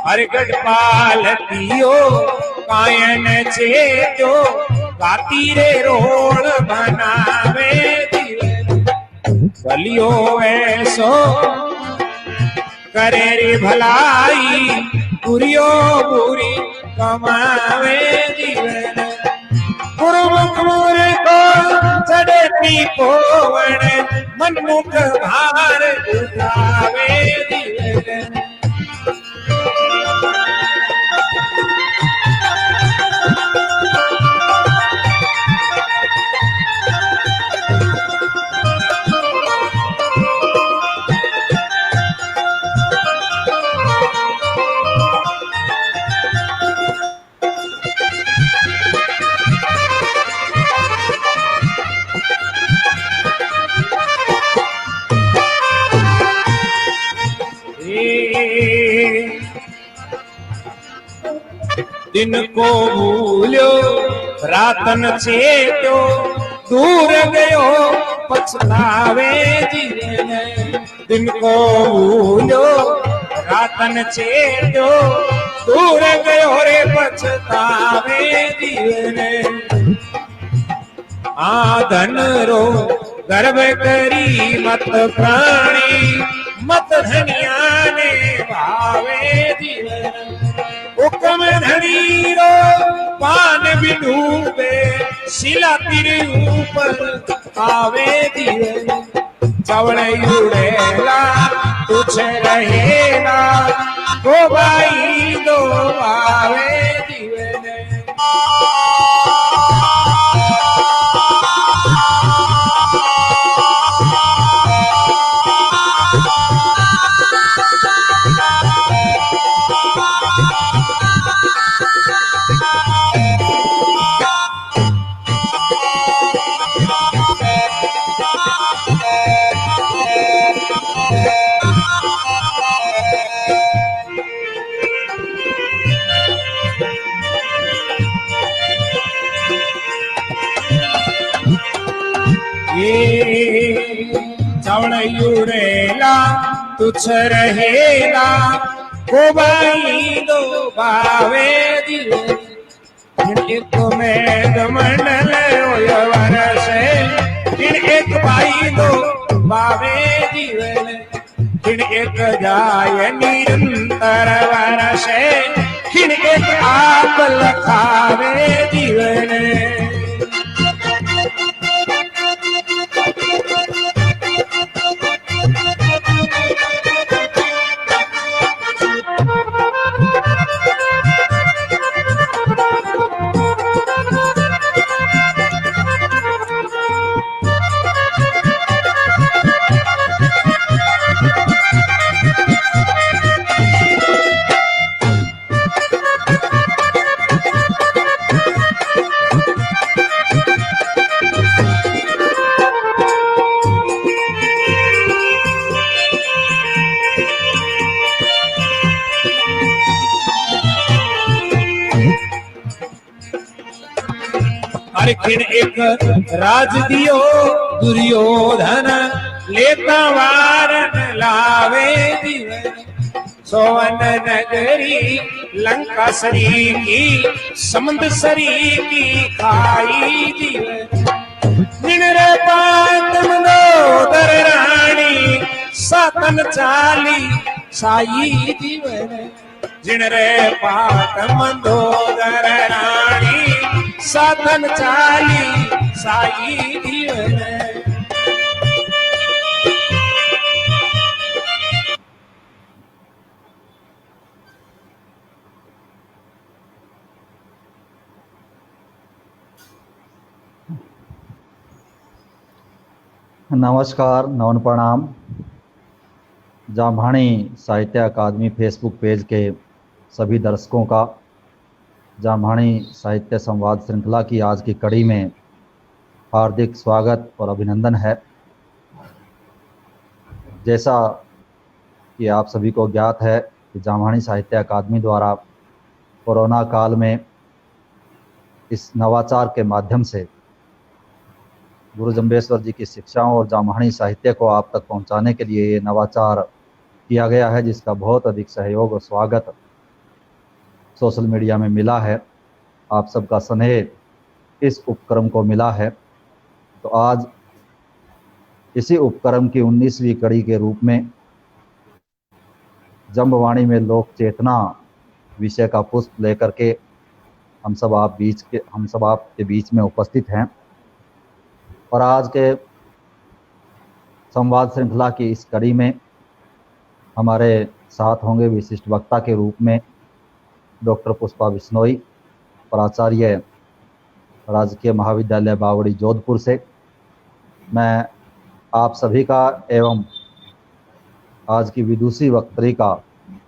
हरगढ़ पालतियो कायन चेतो गाती रे रोड बनावे भलियो ऐसो करे रे भलाई बुरियो बुरी कमावे जीवन गुरुमुख मोरे को चढ़ती पोवण मनमुख भार उठावे जीवन दिन को भूल्यो रातन चेत्यो दूर गयो पछतावे जीवन दिन को भूल्यो रातन चेत्यो दूर गयो रे पछतावे जीवन आधन रो गर्भ करी मत प्राणी मत धनिया ने भावे जीवन हुक्म धनी रो पान भी डूबे शिला तेरे ऊपर आवे जीवन चवड़े उड़ेला तुझ रहेला को भाई दो आवे जीवन चवड़ेला तुझ रहेला को भाई दो बावे जीवन एक में मंडल वर्ष एक भाई दो बावे जीवन एक जाय निरंतर वर्ष एक आप लखावे जीवन एक राज दियो दुर्योधन लेता वारन लावे जीवन सोवन नगरी लंका सरी की समुद्र सरी की खाई जीवन निनरे पात मंदोदर रानी सातन चाली साई जीवन जिनरे पात मंदोदर रानी साधन चाली साई जीवन नमस्कार, नवन प्रणाम। जामभाणी साहित्य अकादमी फेसबुक पेज के सभी दर्शकों का जामभाणी साहित्य संवाद श्रृंखला की आज की कड़ी में हार्दिक स्वागत और अभिनंदन है। जैसा कि आप सभी को ज्ञात है कि जामभाणी साहित्य अकादमी द्वारा कोरोना काल में इस नवाचार के माध्यम से गुरु जम्बेश्वर जी की शिक्षाओं और जामहाणी साहित्य को आप तक पहुंचाने के लिए ये नवाचार किया गया है, जिसका बहुत अधिक सहयोग और स्वागत सोशल मीडिया में मिला है। आप सबका स्नेह इस उपक्रम को मिला है। तो आज इसी उपक्रम की 19वीं कड़ी के रूप में जम्बवाणी में लोक चेतना विषय का पुष्प लेकर के हम सब आपके बीच में उपस्थित हैं। और आज के संवाद श्रृंखला की इस कड़ी में हमारे साथ होंगे विशिष्ट वक्ता के रूप में डॉक्टर पुष्पा बिश्नोई, प्राचार्य राजकीय महाविद्यालय बावड़ी जोधपुर से। मैं आप सभी का एवं आज की विदुषी वक्त्री का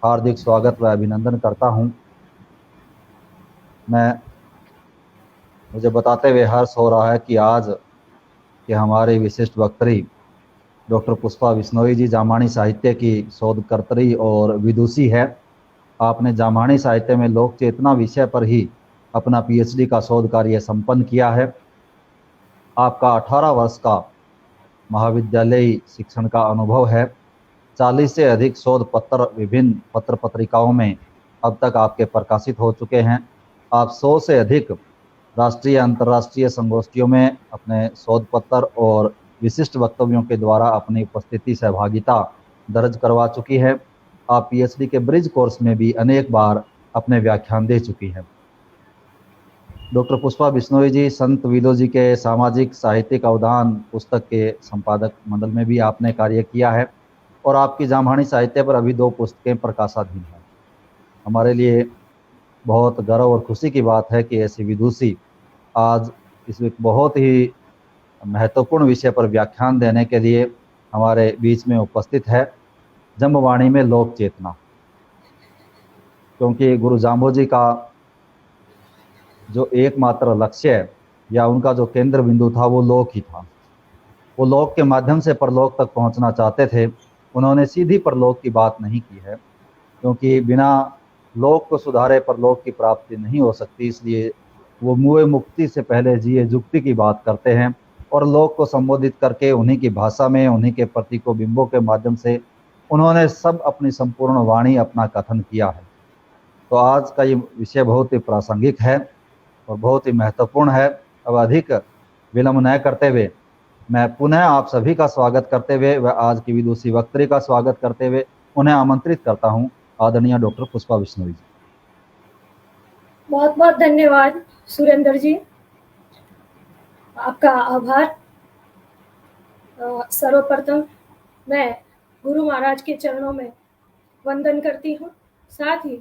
हार्दिक स्वागत व अभिनंदन करता हूं। मुझे बताते हुए हर्ष हो रहा है कि आज के हमारे विशिष्ट वक्त्री डॉक्टर पुष्पा बिश्नोई जी जामहाणी साहित्य की शोधकर्त्री और विदुषी है। आपने जामहाणी साहित्य में लोक चेतना विषय पर ही अपना पीएचडी का शोध कार्य संपन्न किया है। आपका 18 वर्ष का महाविद्यालयी शिक्षण का अनुभव है। 40 से अधिक शोध पत्र विभिन्न पत्र पत्रिकाओं में अब तक आपके प्रकाशित हो चुके हैं। आप 100 से अधिक राष्ट्रीय अंतर्राष्ट्रीय संगोष्ठियों में अपने शोध पत्र और विशिष्ट वक्तव्यों के द्वारा अपनी उपस्थिति सहभागिता दर्ज करवा चुकी है। आप पीएचडी के ब्रिज कोर्स में भी अनेक बार अपने व्याख्यान दे चुकी हैं। डॉक्टर पुष्पा बिश्नोई जी संत विदो जी के सामाजिक साहित्यिक अवदान पुस्तक के संपादक मंडल में भी आपने कार्य किया है और आपकी जामहाणी साहित्य पर अभी 2 पुस्तकें प्रकाशाधीन हैं। हमारे लिए बहुत गर्व और खुशी की बात है कि ऐसी विदुषी आज इस बहुत ही महत्वपूर्ण विषय पर व्याख्यान देने के लिए हमारे बीच में उपस्थित है। जम्बवाणी में लोक चेतना, क्योंकि गुरु जाम्बो जी का जो एकमात्र लक्ष्य या उनका जो केंद्र बिंदु था वो लोक ही था। वो लोक के माध्यम से परलोक तक पहुंचना चाहते थे। उन्होंने सीधी परलोक की बात नहीं की है, क्योंकि बिना लोक को सुधारे परलोक की प्राप्ति नहीं हो सकती। इसलिए वो मुए मुक्ति से पहले जिए जुक्ति की बात करते हैं और लोक को संबोधित करके उन्हीं की भाषा में उन्हीं के प्रतीकों बिंबों के माध्यम से उन्होंने सब अपनी संपूर्ण वाणी अपना कथन किया है। तो आज का ये विषय बहुत ही प्रासंगिक है और बहुत ही महत्वपूर्ण है। अब अधिक विलंब न करते हुए मैं पुनः आप सभी का स्वागत करते हुए व आज की विदुषी वक्त्री का स्वागत करते हुए उन्हें आमंत्रित करता हूं, आदरणीय डॉक्टर पुष्पा बिश्नोई जी। बहुत बहुत धन्यवाद सुरेंद्र जी, आपका आभार। सर्वप्रथम मैं गुरु महाराज के चरणों में वंदन करती हूँ। साथ ही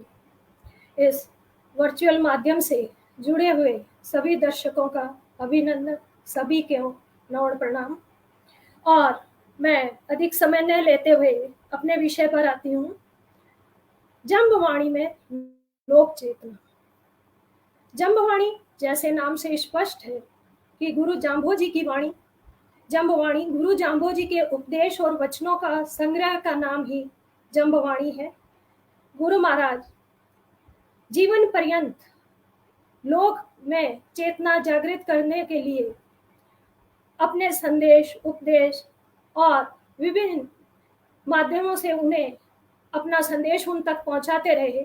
इस वर्चुअल माध्यम से जुड़े हुए सभी दर्शकों का अभिनंदन, सभी को नमन प्रणाम। और मैं अधिक समय न लेते हुए अपने विषय पर आती हूँ। जम्बवाणी में लोक चेतना। जम्बवाणी जैसे नाम से स्पष्ट है कि गुरु जाम्बो जी की वाणी। जम्बवाणी गुरु जाम्बो जी के उपदेश और वचनों का संग्रह का नाम ही जम्बवाणी है। गुरु महाराज जीवन पर्यंत लोक में चेतना जागृत करने के लिए अपने संदेश, उपदेश और विभिन्न माध्यमों से उन्हें अपना संदेश उन तक पहुंचाते रहे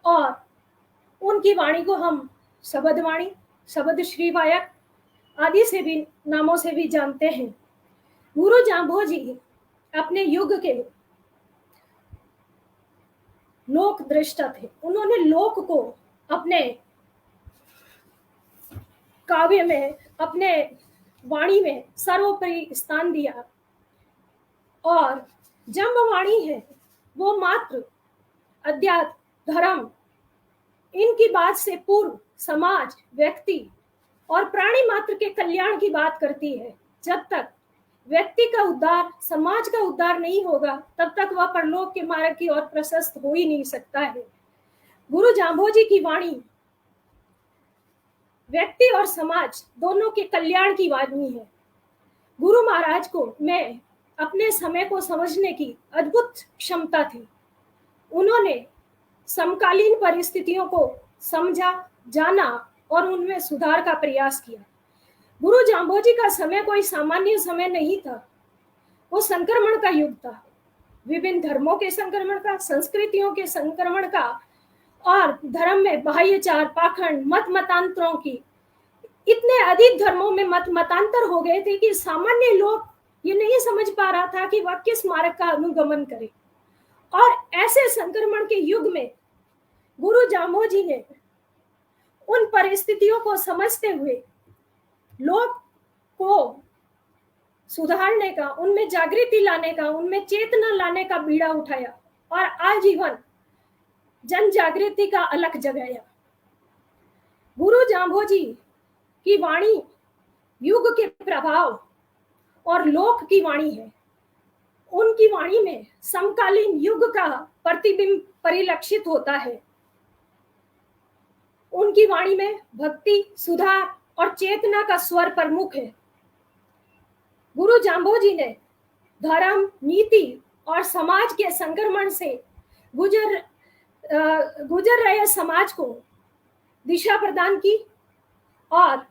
और उनकी वाणी को हम शब्दवाणी, शब्द श्री वायक आदि से भी नामों से भी जानते हैं। गुरु जाम्बो जी अपने युग के लोक दृष्टा थे। उन्होंने लोक को अपने काव्य में, अपने वाणी में सर्वोपरि स्थान दिया और जम्बवाणी है वो मात्र अध्यात्म, धर्म, इनकी बात से पूर्व समाज, व्यक्ति और प्राणी मात्र के कल्याण की बात करती है। जब तक व्यक्ति का उद्धार, समाज का उद्धार नहीं होगा, तब तक वह परलोक के मार्ग की ओर प्रशस्त हो ही नहीं सकता है। गुरु जाम्बो जी की वाणी व्यक्ति और समाज दोनों के कल्याण की वाणी है। गुरु महाराज को मैं अपने समय को समझने की अद्भुत क्षमता थी। उन्होंने समकालीन परिस्थितियों को समझा, जाना और उनमें सुधार का प्रयास किया। गुरु जाम्बोजी का समय कोई सामान्य समय नहीं था, वो संक्रमण का युग था, विभिन्न धर्मों के संक्रमण का, संस्कृतियों के संक्रमण का, और धर्म में बाह्यचार, पाखंड, मत मतांतरों की, इतने अधिक धर्मों में मत मतांतर हो गए थे कि सामान्य लोग ये नहीं समझ पा रहा था कि वह किस मार्ग का अनुगमन करे। और ऐसे संक्रमण के युग में गुरु जाम्बोजी ने उन परिस्थितियों को समझते हुए लोग को सुधारने का, उनमें जागृति लाने का, उनमें चेतना लाने का बीड़ा उठाया और आजीवन जन जागृति का अलख जगाया। गुरु जाम्बोजी की वाणी युग के प्रभाव और लोक की वाणी है। उनकी वाणी में समकालीन युग का प्रतिबिंब परिलक्षित होता है। उनकी वाणी में भक्ति, सुधार और चेतना का स्वर प्रमुख है। गुरु जाम्बोजी ने धर्म, नीति और समाज के संक्रमण से गुजर रहे समाज को दिशा प्रदान की और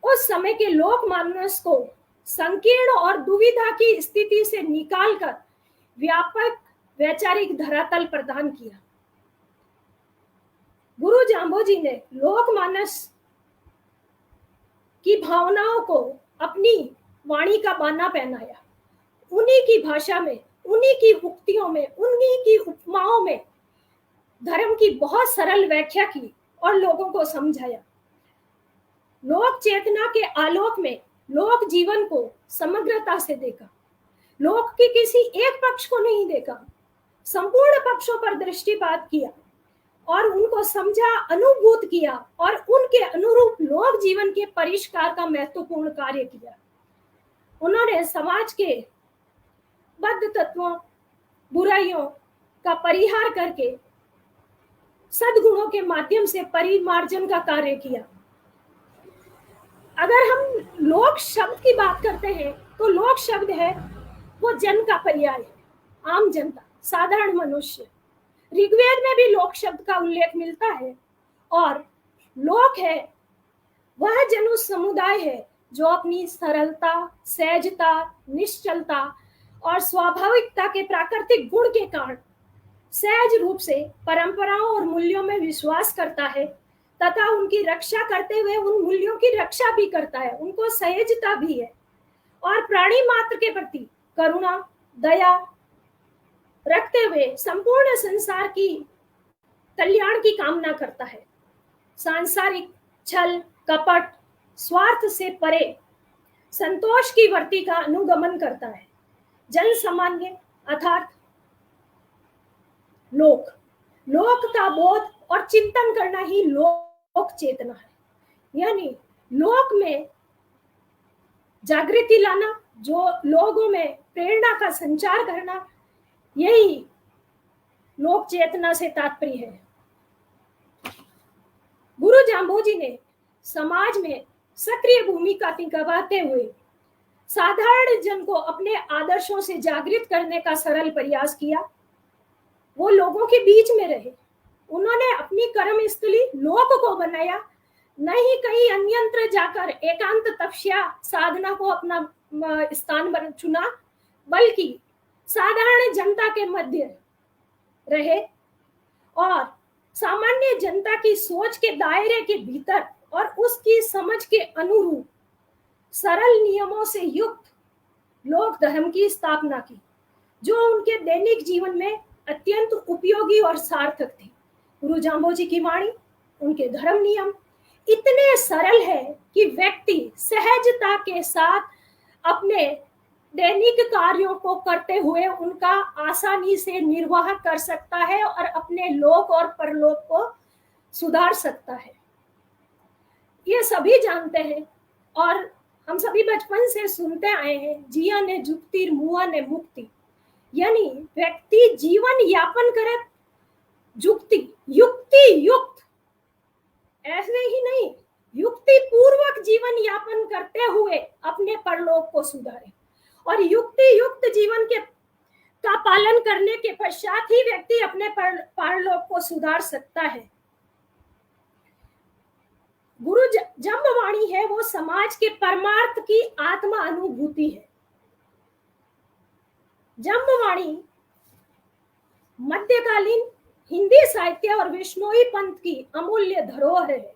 उस समय के लोक मानस को संकीर्ण और दुविधा की स्थिति से निकालकर व्यापक वैचारिक धरातल प्रदान किया। गुरु जाम्बोजी ने लोक मानस की भावनाओं को अपनी वाणी का बाना पहनाया। उन्हीं की भाषा में, उन्हीं की उक्तियों में, उन्हीं की उपमाओं में धर्म की बहुत सरल व्याख्या की और लोगों को समझाया। लोक चेतना के आलोक में लोक जीवन को समग्रता से देखा। लोक के किसी एक पक्ष को नहीं देखा, संपूर्ण पक्षों पर दृष्टिपात किया और उनको समझा, अनुभूत किया और उनके अनुरूप लोक जीवन के परिष्कार का महत्वपूर्ण कार्य किया। उन्होंने समाज के बद्ध तत्वों, बुराइयों का परिहार करके सद्गुणों के माध्यम से परिमार्जन का कार्य किया। अगर हम लोक शब्द की बात करते हैं तो लोक शब्द है वो जन का पर्याय है, आम जनता, साधारण मनुष्य। ऋग्वेद में भी लोक शब्द का उल्लेख मिलता है और लोक है वह जन समुदाय है जो अपनी सरलता, सहजता, निश्चलता और स्वाभाविकता के प्राकृतिक गुण के कारण सहज रूप से परंपराओं और मूल्यों में विश्वास करता है तथा उनकी रक्षा करते हुए उन मूल्यों की रक्षा भी करता है। उनको सहजता भी है और प्राणी मात्र के प्रति करुणा, दया रखते हुए संपूर्ण संसार की कल्याण की कामना करता है। सांसारिक छल, कपट, स्वार्थ से परे संतोष की वृत्ति का अनुगमन करता है। जन सामान्य अर्थात लोक, लोक का बोध और चिंतन करना ही लोक चेतना है, यानी लोक में जागृति लाना, जो लोगों में प्रेरणा का संचार करना, यही लोक चेतना से तात्पर्य है। गुरु जाम्बोजी ने समाज में सक्रिय भूमिका निभाते हुए साधारण जन को अपने आदर्शों से जागृत करने का सरल प्रयास किया। वो लोगों के बीच में रहे। उन्होंने अपनी कर्मस्थली लोक को बनाया, न ही कहीं अन्यंत्र जाकर एकांत तपस्या साधना को अपना स्थान चुना, बल्कि साधारण जनता के मध्य रहे और सामान्य जनता की सोच के दायरे के भीतर और उसकी समझ के अनुरूप सरल नियमों से युक्त लोक धर्म की स्थापना की, जो उनके दैनिक जीवन में अत्यंत उपयोगी और सार्थक थे। गुरु जाम्बोजी की वाणी, उनके धर्म नियम इतने सरल है कि व्यक्ति सहजता के साथ अपने दैनिक कार्यों को करते हुए उनका आसानी से निर्वाह कर सकता है और अपने लोक और परलोक को सुधार सकता है। ये सभी जानते हैं और हम सभी बचपन से सुनते आए हैं, जिया ने जुक्ति मुआ ने मुक्ति, यानी व्यक्ति जीवन यापन करे जुक्ति, युक्ति युक्त, ऐसे ही नहीं, युक्ति पूर्वक जीवन यापन करते हुए अपने परलोक को सुधारे और युक्ति युक्त जीवन के का पालन करने के पश्चात ही व्यक्ति अपने परलोक को सुधार सकता है। गुरु जम्बवाणी है वो समाज समाज के परमार्थ की आत्मा अनुभूति है। जम्बवाणी मध्यकालीन हिंदी साहित्य और विश्नोई पंथ की अमूल्य धरोहर है।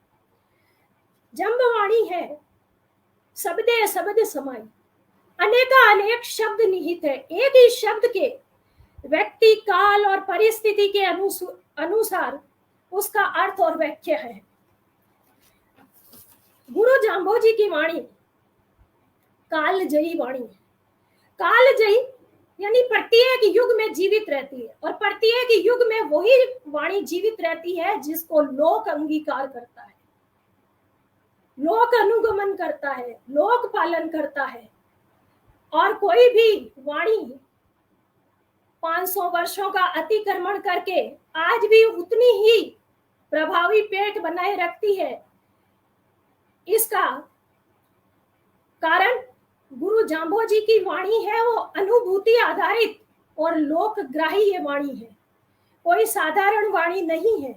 जम्बवाणी है शब्दे शब्द समाई, अनेक शब्द निहित है। एक ही शब्द के व्यक्ति, काल और परिस्थिति के अनुसार उसका अर्थ और व्याख्या है। गुरु जाम्बोजी की वाणी कालजयी वाणी है। कालजयी यानी प्रत्येक युग में जीवित रहती है, और प्रत्येक युग में वही वाणी जीवित रहती है जिसको लोक अंगीकार करता है, लोक अनुगमन करता है, लोक पालन करता है। और कोई भी वाणी 500 वर्षों का अतिक्रमण करके आज भी उतनी ही प्रभावी पेट बनाए रखती है। इसका कारण गुरु जाम्बोजी की वाणी है, वो अनुभूति आधारित और लोकग्राही ये वाणी है, कोई साधारण वाणी नहीं है।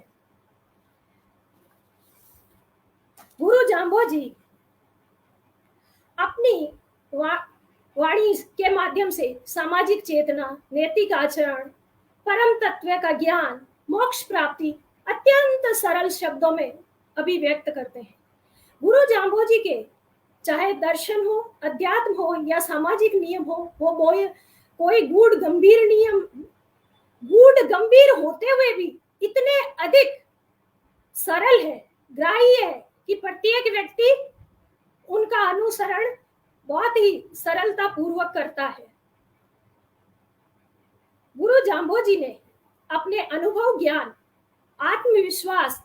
गुरु जाम्बोजी अपनी वाणी के माध्यम से सामाजिक चेतना, नैतिक आचरण, परम तत्व का ज्ञान, मोक्ष प्राप्ति अत्यंत सरल शब्दों में अभिव्यक्त करते हैं। गुरु जाम्बोजी के चाहे दर्शन हो, अध्यात्म हो या सामाजिक नियम हो, वो कोई गूढ़ गंभीर नियम, गूढ़ गंभीर होते हुए भी इतने अधिक सरल है, ग्राह्य है कि प्रत्येक व्यक्ति उनका अनुसरण बहुत ही सरलता पूर्वक करता है। गुरु जाम्बोजी ने अपने अनुभव, ज्ञान, आत्मविश्वास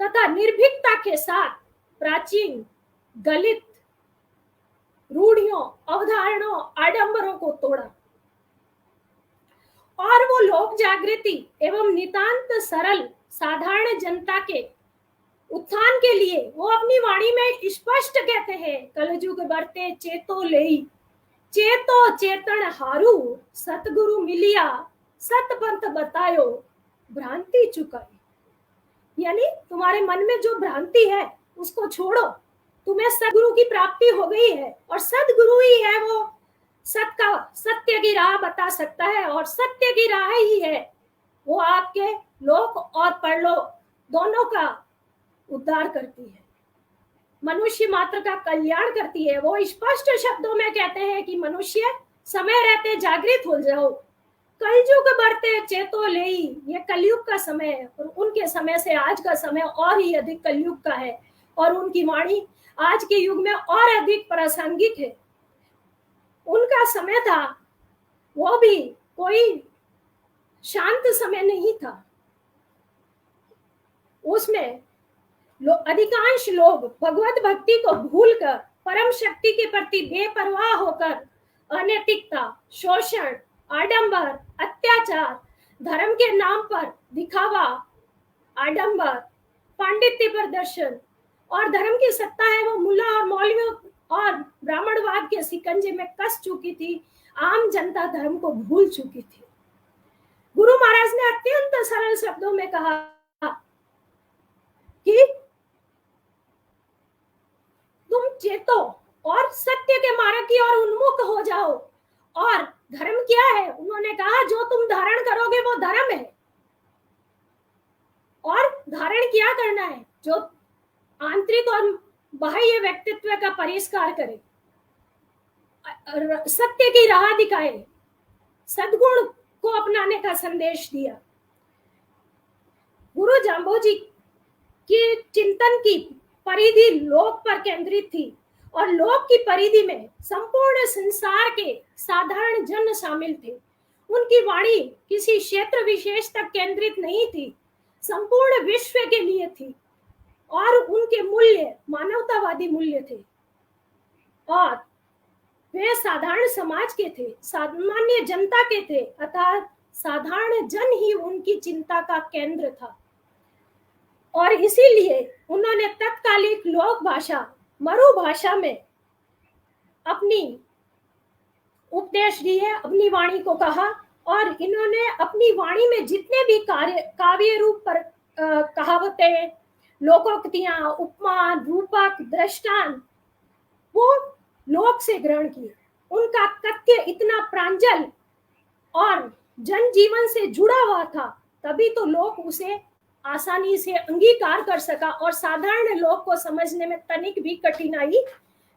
तथा निर्भीकता के साथ प्राचीन गलित रूढ़ियों, अवधारणाओं, आडंबरों को तोड़ा, और वो लोक जागृति एवं नितांत सरल साधारण जनता के उत्थान के लिए वो अपनी वाणी में स्पष्ट कहते हैं, कलयुग बरते चेतो लेई, चेतो चेतन हारू, सतगुरु मिलिया, सतपंथ बतायो, भ्रांति चुकाई। यानी तुम्हारे मन में जो भ्रांति है उसको छोड़ो, तुम्हें सदगुरु की प्राप्ति हो गई है, और सदगुरु ही है वो सत्य की राह बता सकता है, और सत्य की राह ही है वो आपके लोक और परलोक दोनों का उद्धार करती है, मनुष्य मात्र का कल्याण करती है। वो स्पष्ट शब्दों में कहते हैं कि मनुष्य समय रहते जागृत हो जाओ, कलयुग बढ़ते चेतो लेई, ये कलयुग का समय है, और उनके समय से आज का समय और ही अधिक कलयुग का है, और उनकी वाणी आज के युग में और अधिक प्रासंगिक है। उनका समय था वो भी कोई शांत समय नहीं था, उसमें अधिकांश लोग भगवत भक्ति को भूलकर परम शक्ति के प्रति बेपरवाह होकर अनैतिकता, शोषण, आडंबर, अत्याचार, धर्म के नाम पर दिखावा, आडंबर, पांडित्य प्रदर्शन और धर्म की सत्ता है वो मुल्ला और मौलवियों और ब्राह्मणवाद के शिकंजे में कस चुकी थी। आम जनता धर्म को भूल चुकी थी। गुरु महाराज ने अत्यंत सरल शब्दों में कहा कि तुम चेतो और सत्य के मार्ग की ओर उन्मुख हो जाओ। और धर्म क्या है? उन्होंने कहा जो तुम धारण करोगे वो धर्म है। और धारण क्या करना है? जो आंतरिक और बाह्य व्यक्तित्व का परिष्कार करे, सत्य की राह दिखाए, सद्गुण को अपनाने का संदेश दिया। गुरु जाम्बोजी की चिंतन की परिधि लोक पर केंद्रित थी, और लोक की परिधि में संपूर्ण संसार के साधारण जन शामिल थे। उनकी वाणी किसी क्षेत्र विशेष तक केंद्रित नहीं थी, संपूर्ण विश्व के लिए थी, और उनके मूल्य मानवतावादी मूल्य थे, और वे साधारण समाज के थे, सामान्य जनता के थे, अर्थात साधारण जन ही उनकी चिंता का केंद्र था। और इसीलिए उन्होंने तत्कालिक लोक भाषा, मरु भाषा में अपनी उपदेश दिए, अपनी वाणी को कहा। और इन्होंने अपनी वाणी में जितने भी काव्य रूप पर कहावतें, लोकोक्तियां, उपमा, रूपक, दृष्टांत वो लोक से ग्रहण किया। उनका कथ्य इतना प्रांजल और जनजीवन से जुड़ा हुआ था, तभी तो लोग उसे आसानी से अंगीकार कर सका और साधारण लोग को समझने में तनिक भी कठिनाई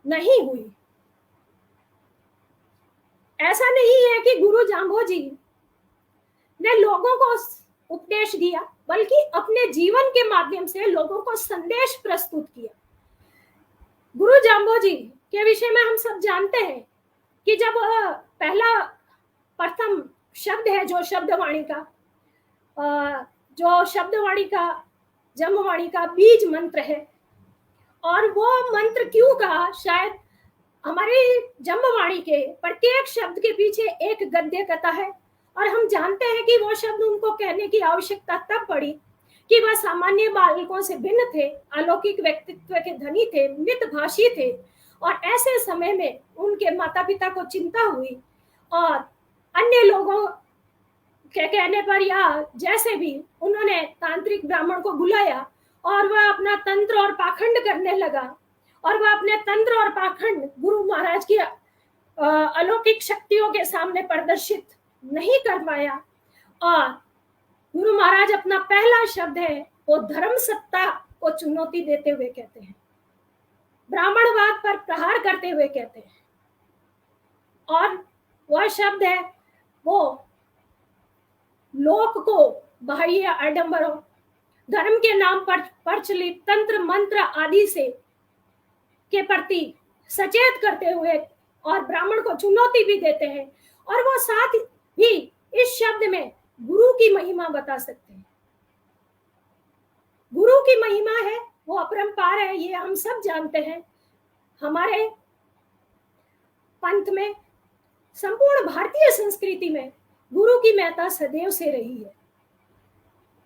नहीं हुई। ऐसा नहीं है कि गुरु जाम्बोजी ने लोगों को उपदेश दिया, बल्कि अपने जीवन के माध्यम से लोगों को संदेश प्रस्तुत किया। गुरु जाम्बोजी के विषय में हम सब जानते हैं कि जब पहला प्रथम शब्द है जो शब्दवाणी का जम्बवाणी का बीज मंत्र है, और वो मंत्र क्यों कहा, शायद हमारी जम्बवाणी के प्रत्येक शब्द के पीछे एक गद्य कथा है, और हम जानते हैं कि वो शब्द उनको कहने की आवश्यकता तब पड़ी कि वह सामान्य बालकों से भिन्न थे, अलौकिक व्यक्तित्व के धनी थे, मितभाषी थे, और ऐसे समय में उनके माता पिता को चिंता हुई और अन्य लोगों के कहने पर या जैसे भी उन्होंने तांत्रिक ब्राह्मण को बुलाया और वह अपना तंत्र और पाखंड करने लगा, और वह अपने तंत्र और पाखंड गुरु महाराज की अलौकिक शक्तियों के सामने प्रदर्शित नहीं करवाया। और गुरु महाराज अपना पहला शब्द है वो धर्म सत्ता को चुनौती देते हुए कहते हैं, ब्राह्मणवाद पर प्रहार करते हुए कहते हैं, और वह शब्द है वो लोक को बाह्य आडंबरों, धर्म के नाम पर प्रचलित तंत्र मंत्र आदि से के प्रति सचेत करते हुए और ब्राह्मण को चुनौती भी देते हैं, और वो साथ ही इस शब्द में गुरु की महिमा बता सकते हैं। गुरु की महिमा है वो अपरंपार है, ये हम सब जानते हैं। हमारे पंथ में, संपूर्ण भारतीय संस्कृति में गुरु की महत्ता सदैव से रही है,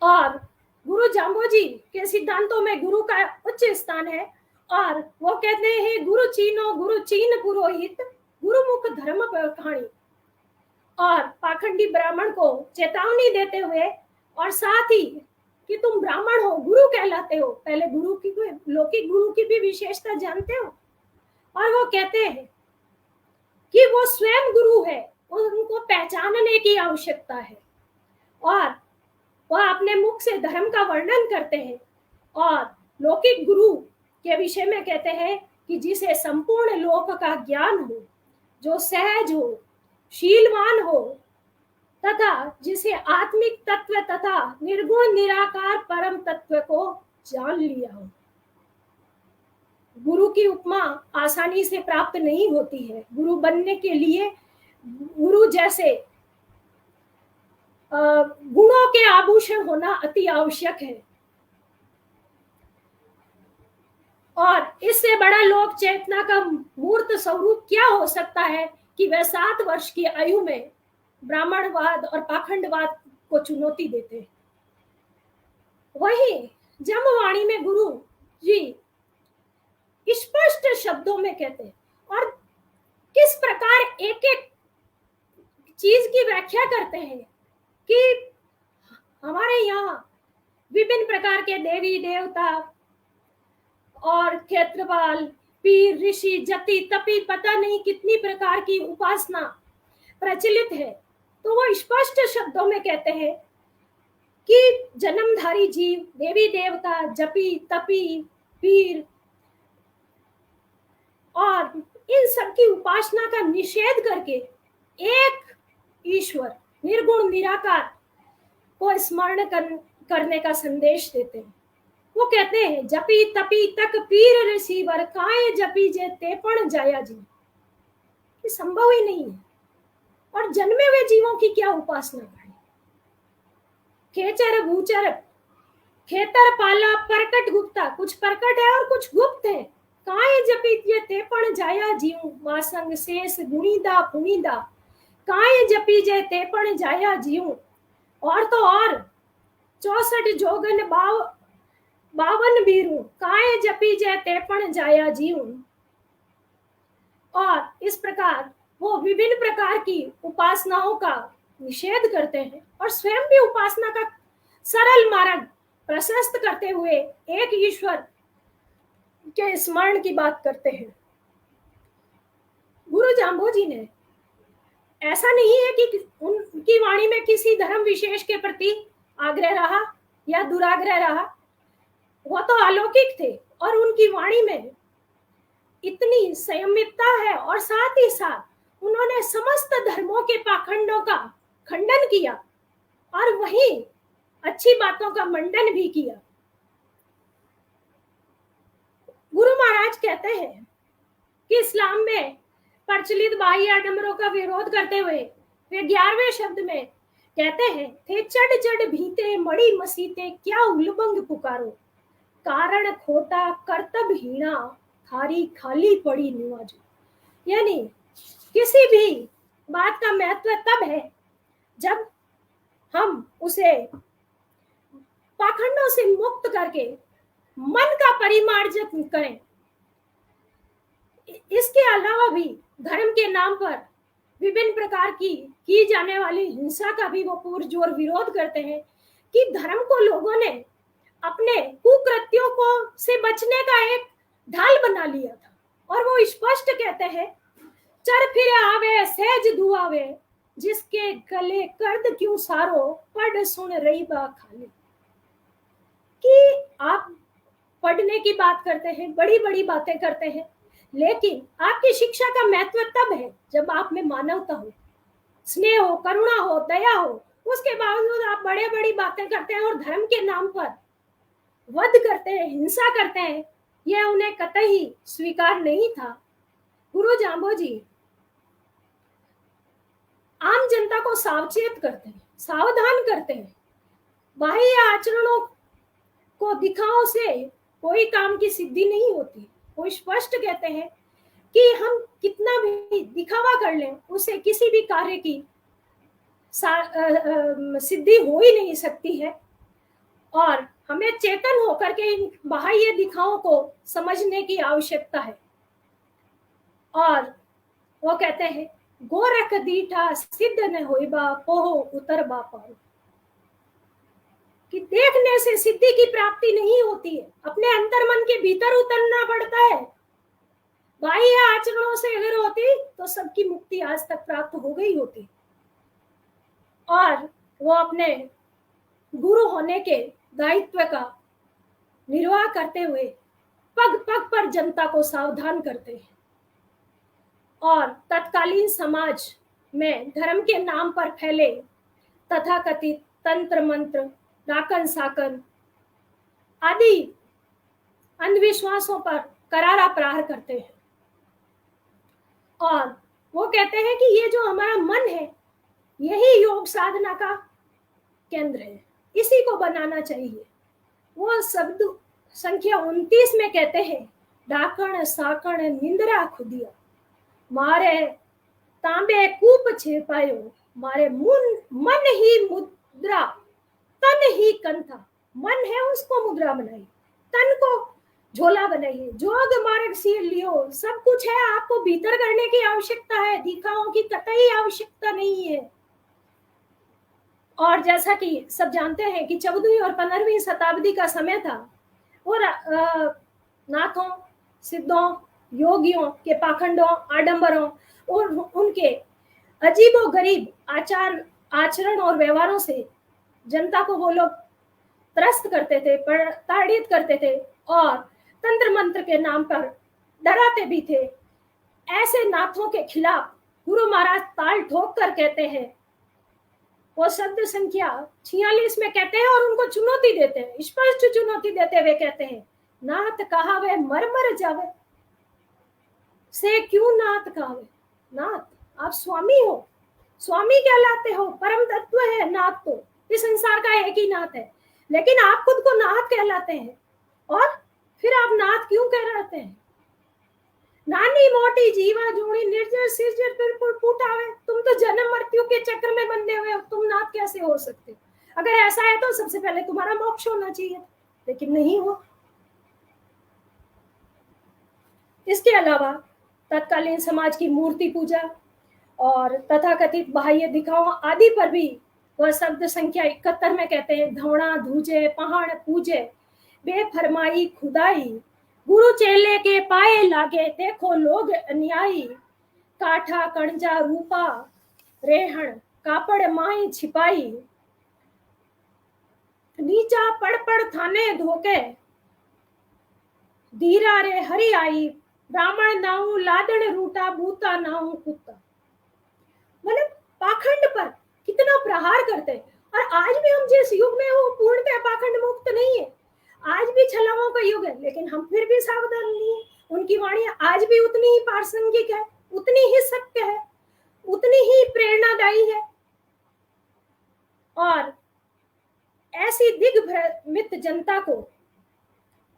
और गुरु जाम्बोजी के सिद्धांतों में गुरु का उच्च स्थान है, और वो कहते हैं गुरु चीनो गुरु चीन पुरोहित, गुरुमुख धर्म कहानी, और पाखंडी ब्राह्मण को चेतावनी देते हुए, और साथ ही कि तुम ब्राह्मण हो, गुरु कहलाते हो, पहले गुरु की लौकिक गुरु की भी विशेषता जानते हो, और वो कहते हैं कि वो स्वयं गुरु है, उनको पहचानने की आवश्यकता है, और वह अपने मुख से धर्म का वर्णन करते हैं, और लौकिक गुरु के विषय में कहते हैं कि जिसे संपूर्ण लोक का ज्ञान हो, जो सहज हो, शीलवान हो, तथा जिसे आत्मिक तत्व तथा निर्गुण निराकार परम तत्व को जान लिया हो। गुरु की उपमा आसानी से प्राप्त नहीं होती है। गुरु बनने के लिए गुरु जैसे गुणों के आभूषण होना अति आवश्यक है, और इससे बड़ा लोक चेतना का मूर्त स्वरूप क्या हो सकता है कि वह 7 वर्ष की आयु में ब्राह्मणवाद और पाखंडवाद को चुनौती देते हैं। वहीं जम्बवाणी में गुरु जी स्पष्ट शब्दों में कहते हैं, और किस प्रकार एक एक चीज की व्याख्या करते हैं कि हमारे यहाँ विभिन्न प्रकार के देवी देवता और क्षेत्रपाल, पीर, ऋषि, जति, तपी, पता नहीं कितनी प्रकार की उपासना प्रचलित है। तो वो स्पष्ट शब्दों में कहते हैं कि जन्मधारी जीव, देवी देवता, जपी, तपी, पीर और इन सब की उपासना का निषेध करके एक ईश्वर निर्गुण निराकार को स्मरण करने का संदेश देते हैं। वो कहते हैं जपी तपी तक पीर ऋषिवर काय जपी जे तेपण जाया जी। ये संभव ही नहीं है, और जन्मे हुए जीवों की क्या उपासना करें। खेचर भूचर खेतर पाला परकट गुप्ता, कुछ परकट है और कुछ गुप्त है। काय जपी जे तेपण जाया जीव वासंग शेष गुणीदा पुनीदा, काय जपी जे तेपण जाया जीव। और तो और 64 जोगन 52 बीरू, काय जपी जे तेपण जाया जीव। और इस प्रकार वो विभिन्न प्रकार की उपासनाओं का निषेध करते हैं, और स्वयं भी उपासना का सरल मार्ग प्रशस्त करते हुए एक ईश्वर के स्मरण की बात करते हैं। गुरु जाम्बोजी ने, ऐसा नहीं है कि उनकी वाणी में किसी धर्म विशेष के प्रति आग्रह रहा या दुराग्रह रहा, वो तो अलौकिक थे और उनकी वाणी में इतनी संयमितता है और साथ ही साथ उन्होंने समस्त धर्मों के पाखंडों का खंडन किया और वहीं अच्छी बातों का मंडन भी किया। गुरु महाराज कहते हैं कि इस्लाम में प्रचलित बाह्य आडंबरों का विरोध करते हुए वे 11वें शब्द में कहते हैं, थे चढ़ चढ़ भीते मड़ी मसीते क्या उलबंग पुकारो, कारण खोटा कर्तव्य हीना थारी खाली पड़ी निवाजो। यानी किसी भी बात का महत्व तब है जब हम उसे पाखंडों से मुक्त करके मन का परिमार्जन करें। इसके अलावा भी धर्म के नाम पर विभिन्न प्रकार की जाने वाली हिंसा का भी वो पुरजोर विरोध करते हैं कि धर्म को लोगों ने अपने कुकृत्यों को से बचने का एक ढाल बना लिया था और वो स्पष्ट कहते हैं, चर फिर आवे सहज दुआवे जिसके गले कर्द क्यों सारो पढ़ सुन रही बा खाली। कि आप पढ़ने की बात करते हैं, बड़ी बड़ी बातें करते हैं, लेकिन आपकी शिक्षा का महत्व तब है जब आप में मानवता हो, स्नेह हो, करुणा हो, दया हो। उसके बावजूद आप बड़े बड़ी बातें करते हैं और धर्म के नाम पर वध करते हैं, हिंसा करते हैं, यह उन्हें कतई स्वीकार नहीं था। गुरु जाम्बोजी आम जनता को सावचेत करते हैं, सावधान करते हैं। बाह्य आचरणों को दिखाओ से कोई काम की सिद्धि नहीं होती। वो स्पष्ट कहते हैं कि हम कितना भी दिखावा कर लें, उसे किसी भी कार्य की सिद्धि हो ही नहीं सकती है और हमें चेतन होकर के इन बाह्य दिखाओं को समझने की आवश्यकता है। और वो कहते हैं, गोरख दीठा सिद्ध न होइबा पोहो उतर बा पारो, कि देखने से सिद्धि की प्राप्ति नहीं होती है, अपने अंतर मन के भीतर उतरना पड़ता है। बाह्य आचरणों से अगर होती तो सबकी मुक्ति आज तक प्राप्त हो गई होती। और वो अपने गुरु होने के दायित्व का निर्वाह करते हुए पग पग पर जनता को सावधान करते हैं और तत्कालीन समाज में धर्म के नाम पर फैले तथाकथित तंत्र मंत्र, डाकन साकन आदि अंधविश्वासों पर करारा प्रहार करते हैं। और वो कहते हैं कि ये जो हमारा मन है यही योग साधना का केंद्र है, इसी को बनाना चाहिए। वो शब्द संख्या 29 में कहते हैं, डाकण साकण निंद्रा खुदिया मारे तांबे कूप छेपायो, मारे मन ही मुद्रा तन ही कंथा। मन है उसको मुद्रा बनाई, तन को झोला बनाइए, जोग मार्ग सीर लियो। सब कुछ है, आपको भीतर करने की आवश्यकता है, दिखाओं की कतई आवश्यकता नहीं है। और जैसा कि सब जानते हैं कि 14वीं और 15वीं शताब्दी का समय था और नाथों, सिद्धों, योगियों के पाखंडों, आडंबरों और उनके अजीबो गरीब आचरण और व्यवहारों से जनता को वो लोग त्रस्त करते थे, प्रताड़ित करते थे और तंत्र मंत्र के नाम पर डराते भी थे। ऐसे नाथों के खिलाफ गुरु महाराज ताल ठोक कर कहते हैं, वो शब्द संख्या 46 में कहते हैं और उनको चुनौती देते हैं, स्पष्ट चुनौती देते हुए कहते हैं, नाथ कहावे मर मर जावे से क्यों नाथ कहावे। नाथ आप स्वामी हो, स्वामी कहलाते हो, परम तत्व है नाथ, तो इस संसार का एक ही नाथ है, लेकिन आप खुद को नाथ कहलाते हैं और फिर आप नाथ क्यों कहलाते हैं। नानी मोटी जीवा जोड़ी निर्जर सिरजर पर पुटावे, तुम तो जन्म मृत्यु के चक्र में बंधे हुए हो, तुम नाथ कैसे हो सकते हो। अगर ऐसा है तो सबसे पहले तुम्हारा मोक्ष होना चाहिए, लेकिन नहीं हुआ। इसके अलावा तत्कालीन समाज की मूर्ति पूजा और तथाकथित बाह्य दिखाओं आदि पर भी वह शब्द संख्या 71 में कहते हैं, धौड़ा धूजे पहाड़ पूजे बेफरमाई खुदाई, गुरु चेले के पाए लागे देखो लोग अन्यायी, काठा कणजा रूपा रेहण कापड़ माही छिपाई नीचा पड़ पड़ थाने धोके धीरा रे हरी आई ब्राह्मण नाऊ लादन रूटा बूता नाऊ कुत्ता। मतलब पाखंड पर कितना प्रहार करते हैं। और आज भी हम जिस युग में वो पूर्णतः पाखंड मुक्त नहीं है, आज भी छलाओं का युग है, लेकिन हम फिर भी सावधान नहीं है। उनकी वाणी आज भी उतनी ही प्रासंगिक है, उतनी ही सत्य है, उतनी ही प्रेरणादायी है। और ऐसी दिग्भ्रमित जनता को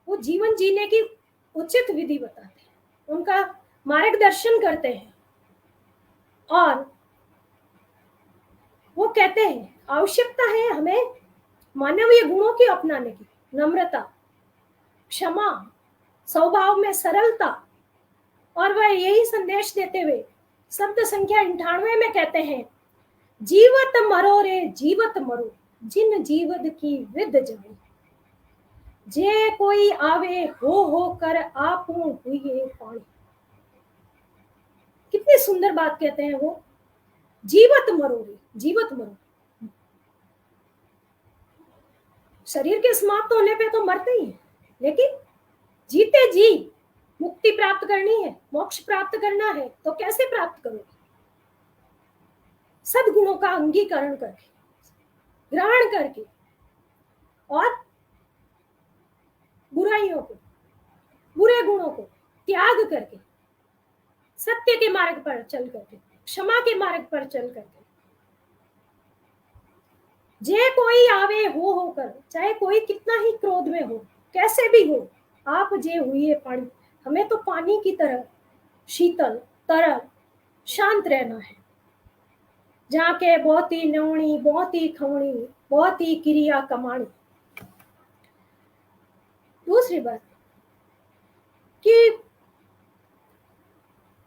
वो जीवन जीने की उचित विधि बताते हैं, उनका मार्गदर्शन करते हैं। और वो कहते हैं आवश्यकता है हमें मानवीय गुणों की अपनाने की, नम्रता, क्षमा, स्वभाव में सरलता। और वह यही संदेश देते हुए शब्द संख्या 98 में कहते हैं, जीवत मरो रे जीवत मरो जिन जीवद की विद जाए, जे कोई आवे हो कर आपू हुए पानी। कितनी सुंदर बात कहते हैं वो, जीवत मरो रे जीवत मरो। शरीर के समाप्त होने पे तो मरते ही हैं, लेकिन जीते जी मुक्ति प्राप्त करनी है, मोक्ष प्राप्त करना है, तो कैसे प्राप्त करोगे? सद्गुणों का अंगीकरण करके, ग्रहण करके, और बुराइयों को, बुरे गुणों को त्याग करके, सत्य के मार्ग पर चल करके, क्षमा के मार्ग पर चल करके। जे कोई आवे हो होकर, चाहे कोई कितना ही क्रोध में हो, कैसे भी हो, आप जे हुए पानी। हमें तो पानी की तरह शीतल, तरल, शांत रहना है, जहाँ के बहुत ही नौणी, बहुत ही खवणी, बहुत ही क्रिया कमाणी। दूसरी बात कि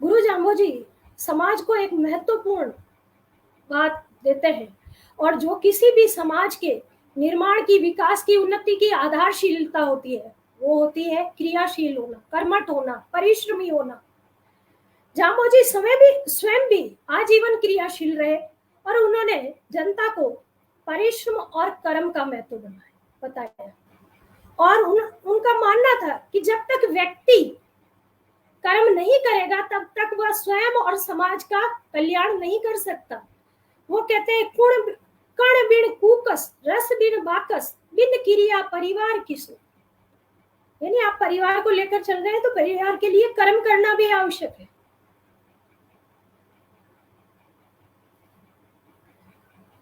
गुरु जाम्बोजी समाज को एक महत्वपूर्ण बात देते हैं, और जो किसी भी समाज के निर्माण की, विकास की, उन्नति की आधारशिलता होती है, वो होती है क्रियाशील होना, कर्मठ होना, परिश्रमी होना। जाम्बोजी स्वयं भी आजीवन क्रियाशील रहे, और उन्होंने जनता को परिश्रम और कर्म का महत्व बताया। और उनका मानना था कि जब तक व्यक्ति कर्म नहीं करेगा तब तक वह स्वयं और समाज का कल्याण नहीं कर सकता। वो कहते हैं, कण बिन कूकस रस बिन बाकस बिन क्रिया परिवार किसु। यानी आप परिवार को लेकर चल रहे हैं तो परिवार के लिए कर्म करना भी आवश्यक है।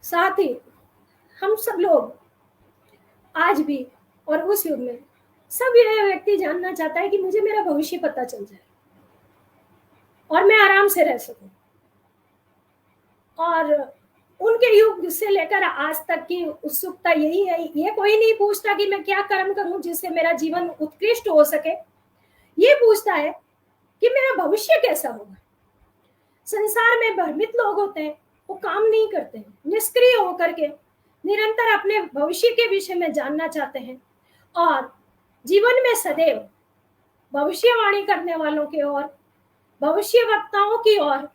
साथ ही हम सब लोग आज भी और उस युग में सब यह व्यक्ति जानना चाहता है कि मुझे मेरा भविष्य पता चल जाए और मैं आराम से रह सकूं। और उनके युग से लेकर आज तक की उत्सुकता यही है। ये कोई नहीं पूछता कि मैं क्या कर्म करूं जिससे मेरा जीवन उत्कृष्ट हो सके, ये पूछता है कि मेरा भविष्य कैसा होगा। संसार में भ्रमित लोग होते हैं, वो काम नहीं करते हैं, निष्क्रिय होकर के निरंतर अपने भविष्य के विषय में जानना चाहते हैं, और जीवन में सदैव भविष्यवाणी करने वालों की ओर, भविष्य वक्ताओं की ओर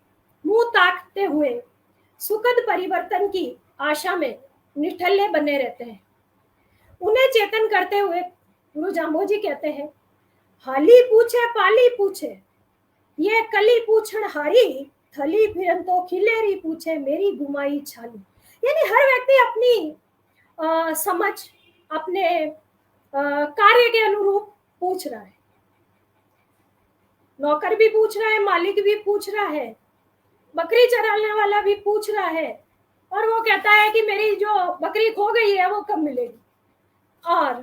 मुंह ताकते हुए सुखद परिवर्तन की आशा में निठल्ले बने रहते हैं। उन्हें चेतन करते हुए गुरु जाम्बोजी कहते हैं, हाली पूछे पाली पूछे ये कली पूछण हारी, थली फिरन तो खिलेरी पूछे मेरी गुमाई छाली। यानी हर व्यक्ति अपनी समझ, अपने कार्य के अनुरूप पूछ रहा है। नौकर भी पूछ रहा है, मालिक भी पूछ रहा है, बकरी चराने वाला भी पूछ रहा है, और वो कहता है कि मेरी जो बकरी खो गई है वो कब मिलेगी। और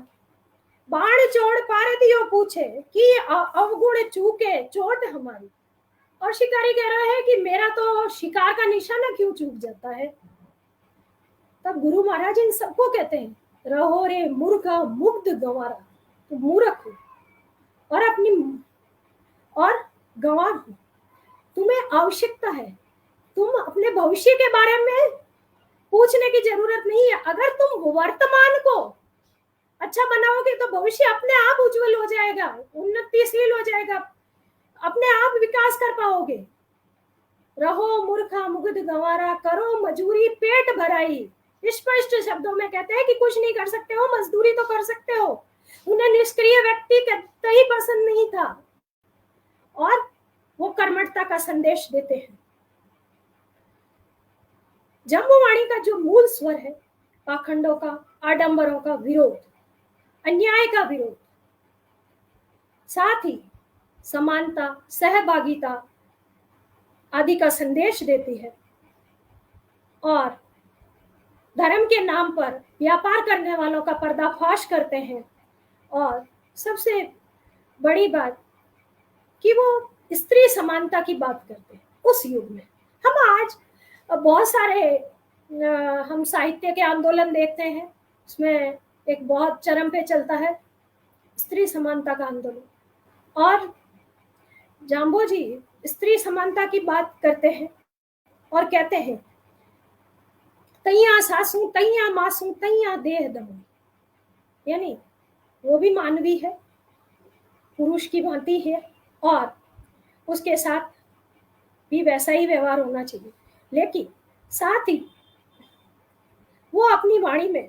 बाण चोड़ पार दियो पूछे कि अवगुण चूके चोट हमारी। और शिकारी कह रहा है कि मेरा तो शिकार का निशाना क्यों चूक जाता है। तब गुरु महाराज इन सबको कहते हैं, रहो रे मूर्खा मुग्ध गंवारा। तो मूर्ख हो और गंवार हो, तुम्हें आवश्यकता है, तुम अपने भविष्य के बारे में पूछने की जरूरत नहीं है। अगर तुम वर्तमान को अच्छा बनाओगे तो भविष्य अपने आप उज्जवल हो जाएगा, उन्नतिशील हो जाएगा, अपने आप विकास कर पाओगे। रहो मूर्खा मुग्ध गंवारा, करो मजूरी पेट भराई। स्पष्ट शब्दों में कहते हैं कि कुछ नहीं कर सकते हो, मजदूरी तो कर सकते हो। उन्हें निष्क्रिय व्यक्ति कतई पसंद नहीं था और वो कर्मठता का संदेश देते हैं। जम्बूवाणी का जो मूल स्वर है, पाखंडों का, आडंबरों का विरोध, अन्याय का विरोध, साथ ही समानता, सहभागिता आदि का संदेश देती है। और धर्म के नाम पर व्यापार करने वालों का पर्दाफाश करते हैं। और सबसे बड़ी बात कि वो स्त्री समानता की बात करते हैं। उस युग में हम आज बहुत सारे हम साहित्य के आंदोलन देखते हैं, उसमें एक बहुत चरम पे चलता है स्त्री समानता का आंदोलन। और जाम्बो जी स्त्री समानता की बात करते हैं और कहते हैं, तैया सासू तैया मासू तैया देह दमू, यानी वो भी मानवी है, पुरुष की भांति है और उसके साथ भी वैसा ही व्यवहार होना चाहिए। लेकिन साथ ही वो अपनी वाणी में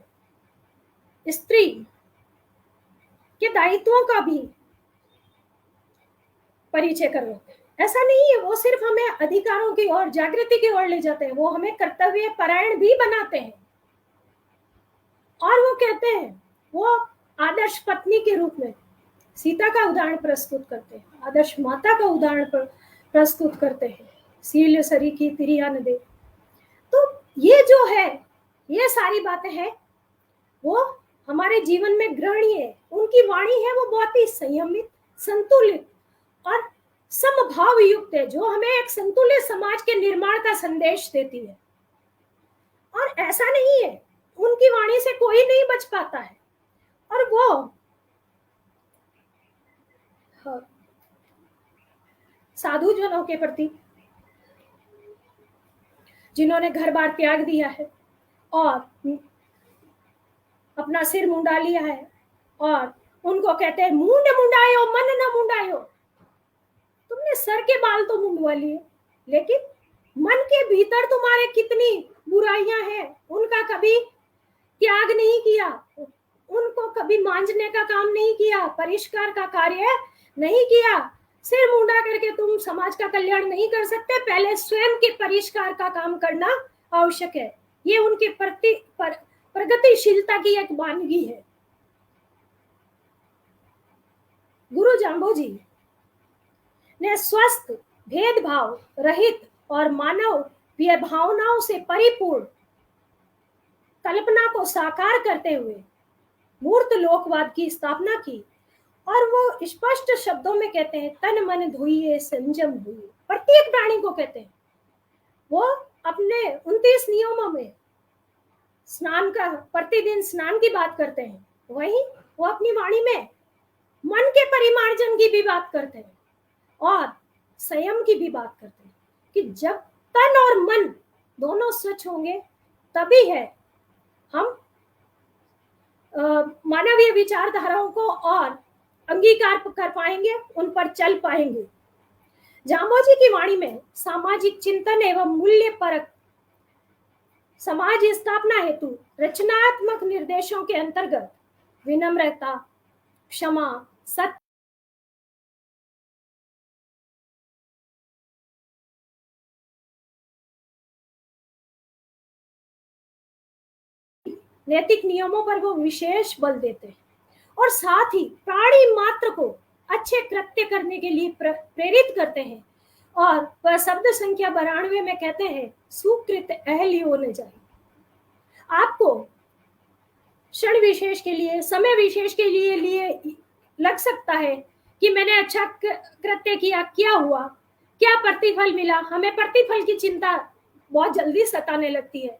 स्त्री के दायित्वों का भी परिचय करवाते हैं। ऐसा नहीं है वो सिर्फ हमें अधिकारों की ओर, जागृति की ओर ले जाते हैं, वो हमें कर्तव्य परायण भी बनाते हैं। और वो कहते हैं, वो आदर्श पत्नी के रूप में सीता का उदाहरण प्रस्तुत करते हैं, आदर्श माता का उदाहरण प्रस्तुत करते हैं, सील सरी की तिरिया न दे। तो ये जो है, ये सारी बातें हैं वो हमारे जीवन में ग्रहणीय है। उनकी वाणी है वो बहुत ही संयमित, संतुलित और समभाव युक्त है, जो हमें एक संतुलित समाज के निर्माण का संदेश देती है। और ऐसा नहीं है, उनकी वाणी से कोई नहीं बच पाता है। और वो साधु जनों के प्रति, जिन्होंने घर बार त्याग दिया है और अपना सिर मुंडा लिया है, और उनको कहते हैं मुंह न मुंडायो मन न मुंडायो। तुमने सर के बाल तो मुंडवा लिए, लेकिन मन के भीतर तुम्हारे कितनी बुराइयां हैं, उनका कभी त्याग नहीं किया, उनको कभी मांजने का काम नहीं किया, परिष्कार का कार्य नहीं किया। सिर मुंडा करके तुम समाज का कल्याण नहीं कर सकते, पहले स्वयं के परिष्कार का काम करना आवश्यक है। ये उनके प्रति प्रगतिशीलता की एक वानगी है। गुरु जाम्बो जी ने स्वस्थ, भेदभाव रहित और मानव भावनाओं से परिपूर्ण कल्पना को साकार करते हुए मूर्त लोकवाद की स्थापना की। और वो स्पष्ट शब्दों में कहते हैं, तन मन धोइए संयम धोइए। प्रत्येक प्राणी को कहते हैं। वो अपने 29 नियमों में स्नान का, प्रतिदिन स्नान की बात करते हैं, वहीं वो अपनी वाणी में मन के परिमार्जन की भी बात करते हैं और संयम की भी बात करते हैं कि जब तन और मन दोनों स्वच्छ होंगे तभी है हम मानवीय विचारधाराओं को और अंगीकार कर पाएंगे, उन पर चल पाएंगे। जाम्बो जी की वाणी में सामाजिक चिंतन एवं मूल्य परक समाज स्थापना हेतु रचनात्मक निर्देशों के अंतर्गत विनम्रता, क्षमा, सत्य, नैतिक नियमों पर वो विशेष बल देते हैं। और साथ ही प्राणी मात्र को अच्छे कृत्य करने के लिए प्रेरित करते हैं। और वह शब्द संख्या 92 में कहते हैं, सुकृत अहल्य होने चाहिए। आपको क्षण विशेष के लिए, समय विशेष के लिए लग सकता है कि मैंने अच्छा कृत्य किया, क्या हुआ, क्या प्रतिफल मिला। हमें प्रतिफल की चिंता बहुत जल्दी सताने लगती है,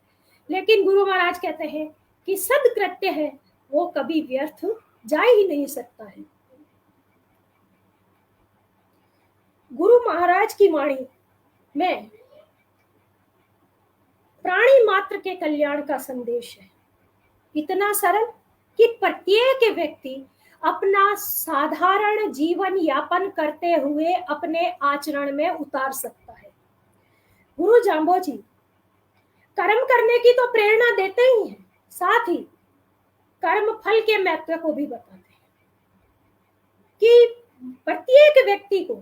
लेकिन गुरु महाराज कहते हैं कि सदकृत्य है वो कभी व्यर्थ जा ही नहीं सकता है। गुरु महाराज की वाणी में प्राणी मात्र के कल्याण का संदेश है, इतना सरल कि प्रत्येक व्यक्ति अपना साधारण जीवन यापन करते हुए अपने आचरण में उतार सकता है। गुरु जाम्बोजी कर्म करने की तो प्रेरणा देते ही हैं, साथ ही कर्म फल के महत्व को भी बताते हैं कि प्रत्येक व्यक्ति को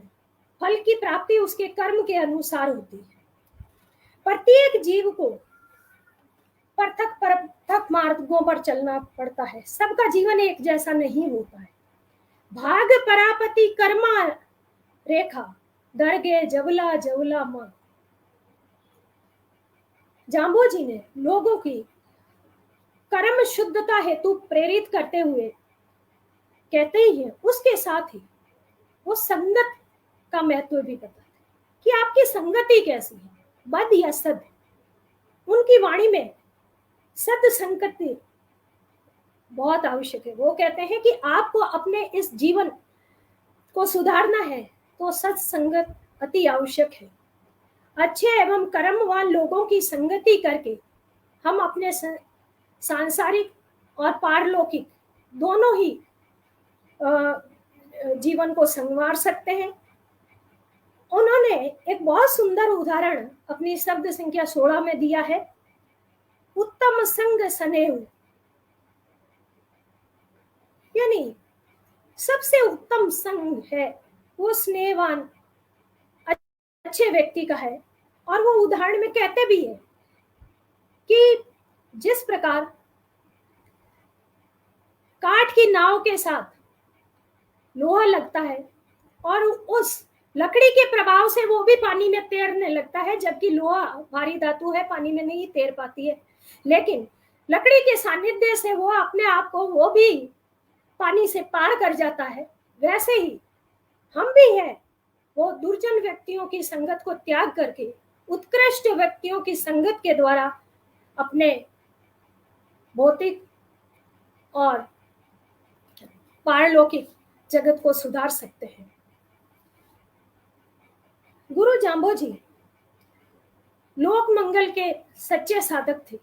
फल की प्राप्ति उसके कर्म के अनुसार होती है। प्रत्येक जीव को पृथक पृथक मार्गों पर चलना पड़ता है, सबका जीवन एक जैसा नहीं होता है। भाग परापति कर्मा रेखा दरगे जवला जवला मां। जाम्बोजी ने लोगों की कर्म शुद्धता हेतु प्रेरित करते हुए कहते ही हैं, उसके साथ ही वो संगत का महत्व भी बताते हैं कि आपकी संगति कैसी है, बद या सद। उनकी वाणी में सद संगति बहुत आवश्यक है। वो कहते हैं कि आपको अपने इस जीवन को सुधारना है तो सत्संगत अति आवश्यक है। अच्छे एवं कर्मवान लोगों की संगति करके हम अपने सांसारिक और पारलौकिक दोनों ही जीवन को संवार सकते हैं। उन्होंने एक बहुत सुंदर उदाहरण अपनी शब्द संख्या 16 में दिया है, उत्तम संग स्नेह, यानी सबसे उत्तम संग है वो स्नेहवान अच्छे व्यक्ति का है। और वो उदाहरण में कहते भी है कि जिस प्रकार काठ की नाव के साथ लोहा लगता है और उस लकड़ी के प्रभाव से वो भी पानी में तैरने लगता है, जबकि लोहा भारी धातु है, पानी में नहीं तैर पाती है, लेकिन लकड़ी के सानिध्य से वो अपने आप को वो भी पानी से पार कर जाता है। वैसे ही हम भी हैं, वो दुर्जन व्यक्तियों की संगत को त्याग करके उत्कृष्ट व्यक्तियों की संगत के द्वारा अपने भौतिक और पारलौकिक जगत को सुधार सकते हैं। गुरु जाम्बोजी लोक मंगल के सच्चे साधक थे।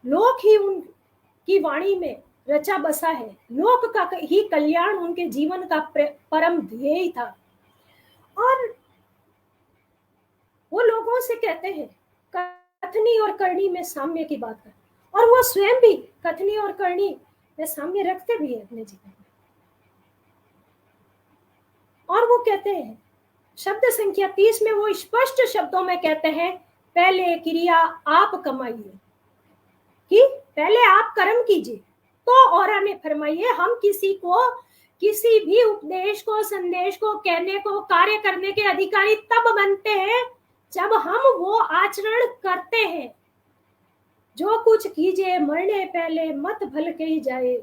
लोक ही उनकी वाणी में रचा बसा है, लोक का ही कल्याण उनके जीवन का परम ध्येय था। और वो लोगों से कहते हैं कथनी और करनी में साम्य की बात कर, और वो स्वयं भी कथनी और करनी में साम्य रखते भी है अपने जीवन में। और वो कहते हैं शब्द संख्या 30 में वो स्पष्ट शब्दों में कहते हैं, पहले क्रिया आप कमाइए, कि पहले आप कर्म कीजिए तो और हमें फरमाइए। हम किसी को किसी भी उपदेश को, संदेश को, कहने को, कार्य करने के अधिकारी तब बनते हैं जब हम वो आचरण करते हैं। जो कुछ कीजिए मरने पहले मत भल के ही जाए।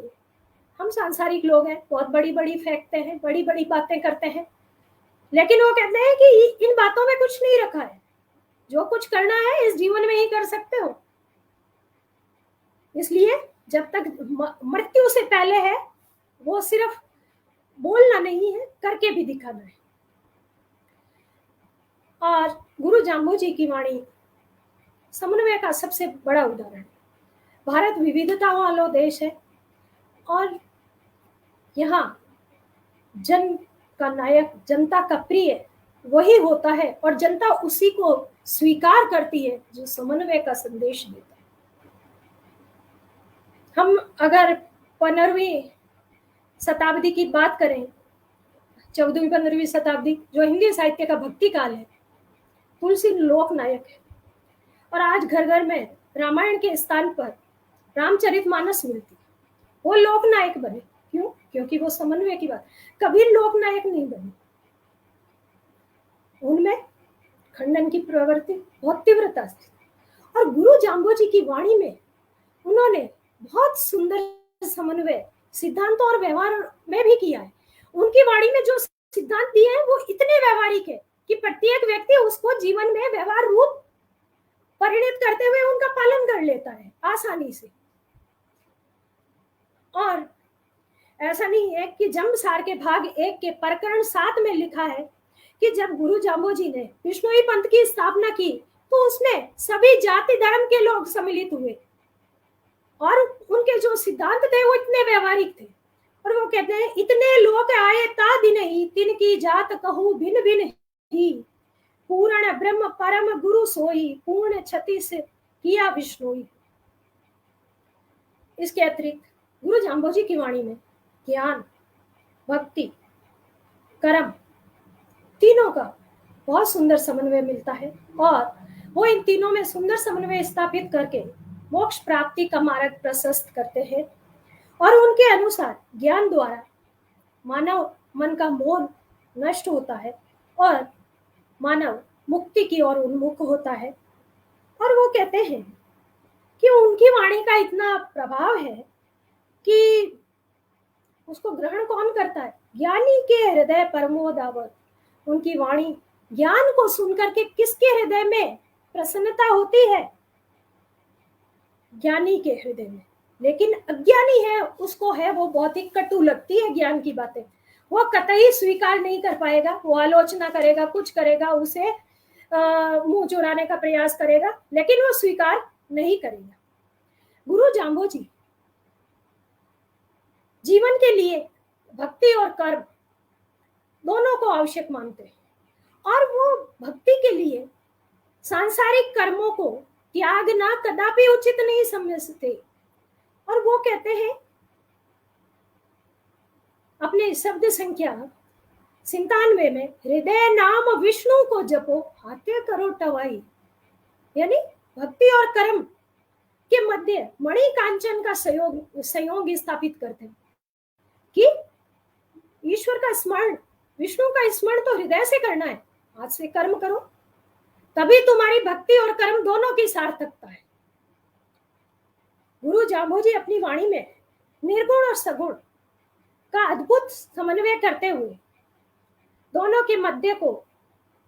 हम सांसारिक लोग हैं, बहुत बड़ी बड़ी फेंकते हैं, बड़ी बड़ी बातें करते हैं, लेकिन वो कहते हैं कि इन बातों में कुछ नहीं रखा है, जो कुछ करना है इस जीवन में ही कर सकते हो। इसलिए जब तक मृत्यु से पहले है वो सिर्फ बोलना नहीं है, करके भी दिखाना है। और गुरु जाम्बोजी की वाणी समन्वय का सबसे बड़ा उदाहरण। भारत विविधता वाला देश है और यहाँ जन का नायक, जनता का प्रिय वही होता है और जनता उसी को स्वीकार करती है जो समन्वय का संदेश देता है। हम अगर 15वीं शताब्दी की बात करें, 14वीं 15वीं शताब्दी जो हिंदी साहित्य का भक्ति काल है, तुलसी लोक नायक है। और आज घर घर में रामायण के स्थान पर रामचरितमानस मिलती, वो लोक नायक बने। क्यों? क्योंकि वो समन्वय की बात, कभी लोक नायक नहीं बने। उनमें खंडन की प्रवृत्ति बहुत तीव्रता थी। और गुरु जाम्बोजी की वाणी में उन्होंने बहुत सुंदर समन्वय सिद्धांतों और व्यवहार में भी किया है। उनकी वाणी में जो सिद्धांत दिए हैं वो इतने व्यवहारिक है कि प्रत्येक व्यक्ति उसको जीवन में व्यवहार रूप परिणित करते हुए उनका पालन कर लेता है आसानी से। और ऐसा नहीं है कि जम्बसार के भाग 1 के प्रकरण 7 में लिखा है कि जब गुरु जाम्बोजी ने विष्णोई पंथ की स्थापना की तो उसमें सभी जाति धर्म के लोग सम्मिलित हुए और उनके जो सिद्धांत थे वो इतने व्यवहारिक थे। और वो कहते हैं इतने लोग आए ता दिन ही तिनकी जात कहूं भिन्न भिन्न ही पूर्ण पूर्ण ब्रह्म परम गुरु सोई, पूर्ण क्षति से किया विष्णुई। इसके अतिरिक्त गुरु जाम्बोजी की वाणी में ज्ञान, भक्ति, कर्म तीनों का बहुत सुंदर समन्वय मिलता है और वो इन तीनों में सुंदर समन्वय स्थापित करके मोक्ष प्राप्ति का मार्ग प्रशस्त करते हैं। और उनके अनुसार ज्ञान द्वारा मानव मन का मोह नष्ट होता है और मानव मुक्ति की ओर उन्मुख होता है। और वो कहते हैं कि उनकी वाणी का इतना प्रभाव है कि उसको ग्रहण कौन करता है? ज्ञानी के हृदय परमोदावत। उनकी वाणी ज्ञान को सुनकर के किसके हृदय में प्रसन्नता होती है? ज्ञानी के हृदय में। लेकिन अज्ञानी है, उसको है वो बहुत ही कटु लगती है ज्ञान की बातें, वो कतई स्वीकार नहीं कर पाएगा, वो आलोचना करेगा, कुछ करेगा, उसे मुंह चुराने का प्रयास करेगा, लेकिन वो स्वीकार नहीं करेगा। गुरु जाम्बोजी जीवन के लिए भक्ति और कर्म दोनों को आवश्यक मानते हैं और वो भक्ति के लिए सांसारिक कर्मों को त्यागना कदापि उचित नहीं समझते। और वो कहते हैं अपने शब्द संख्या 97 में, हृदय नाम विष्णु को जपो, हाथे करो टवाई। यानी भक्ति और कर्म के मध्य मणि कांचन का संयोग स्थापित करते हैं कि ईश्वर का स्मरण, विष्णु का स्मरण तो हृदय से करना है, हाथ से कर्म करो, तभी तुम्हारी भक्ति और कर्म दोनों की सार्थकता है। गुरु जाम्बोजी अपनी वाणी में निर्गुण और सगुण का अद्भुत समन्वय करते हुए दोनों के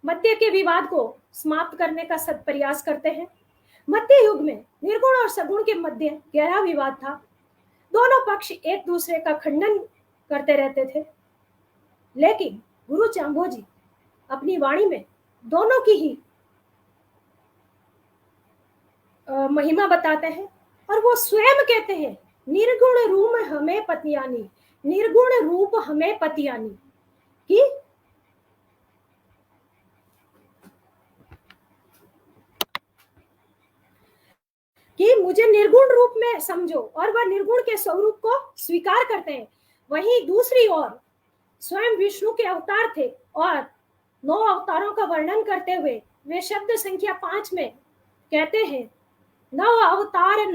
मध्य के विवाद को समाप्त करने का सत प्रयास करते हैं। मध्य युग में निर्गुण और सगुण के मध्य गहरा विवाद था, दोनों पक्ष एक दूसरे का खंडन करते रहते थे, लेकिन गुरु जाम्बोजी अपनी वाणी में दोनों की ही महिमा बताते हैं और वो स्वयं कहते हैं, निर्गुण रूप हमें पतियानी, निर्गुण रूप हमें पतियानी, कि मुझे निर्गुण रूप में समझो, और वह निर्गुण के स्वरूप को स्वीकार करते हैं। वहीं दूसरी ओर स्वयं विष्णु के अवतार थे और 9 अवतारों का वर्णन करते हुए वे शब्द संख्या 5 में कहते हैं, 9 अवतार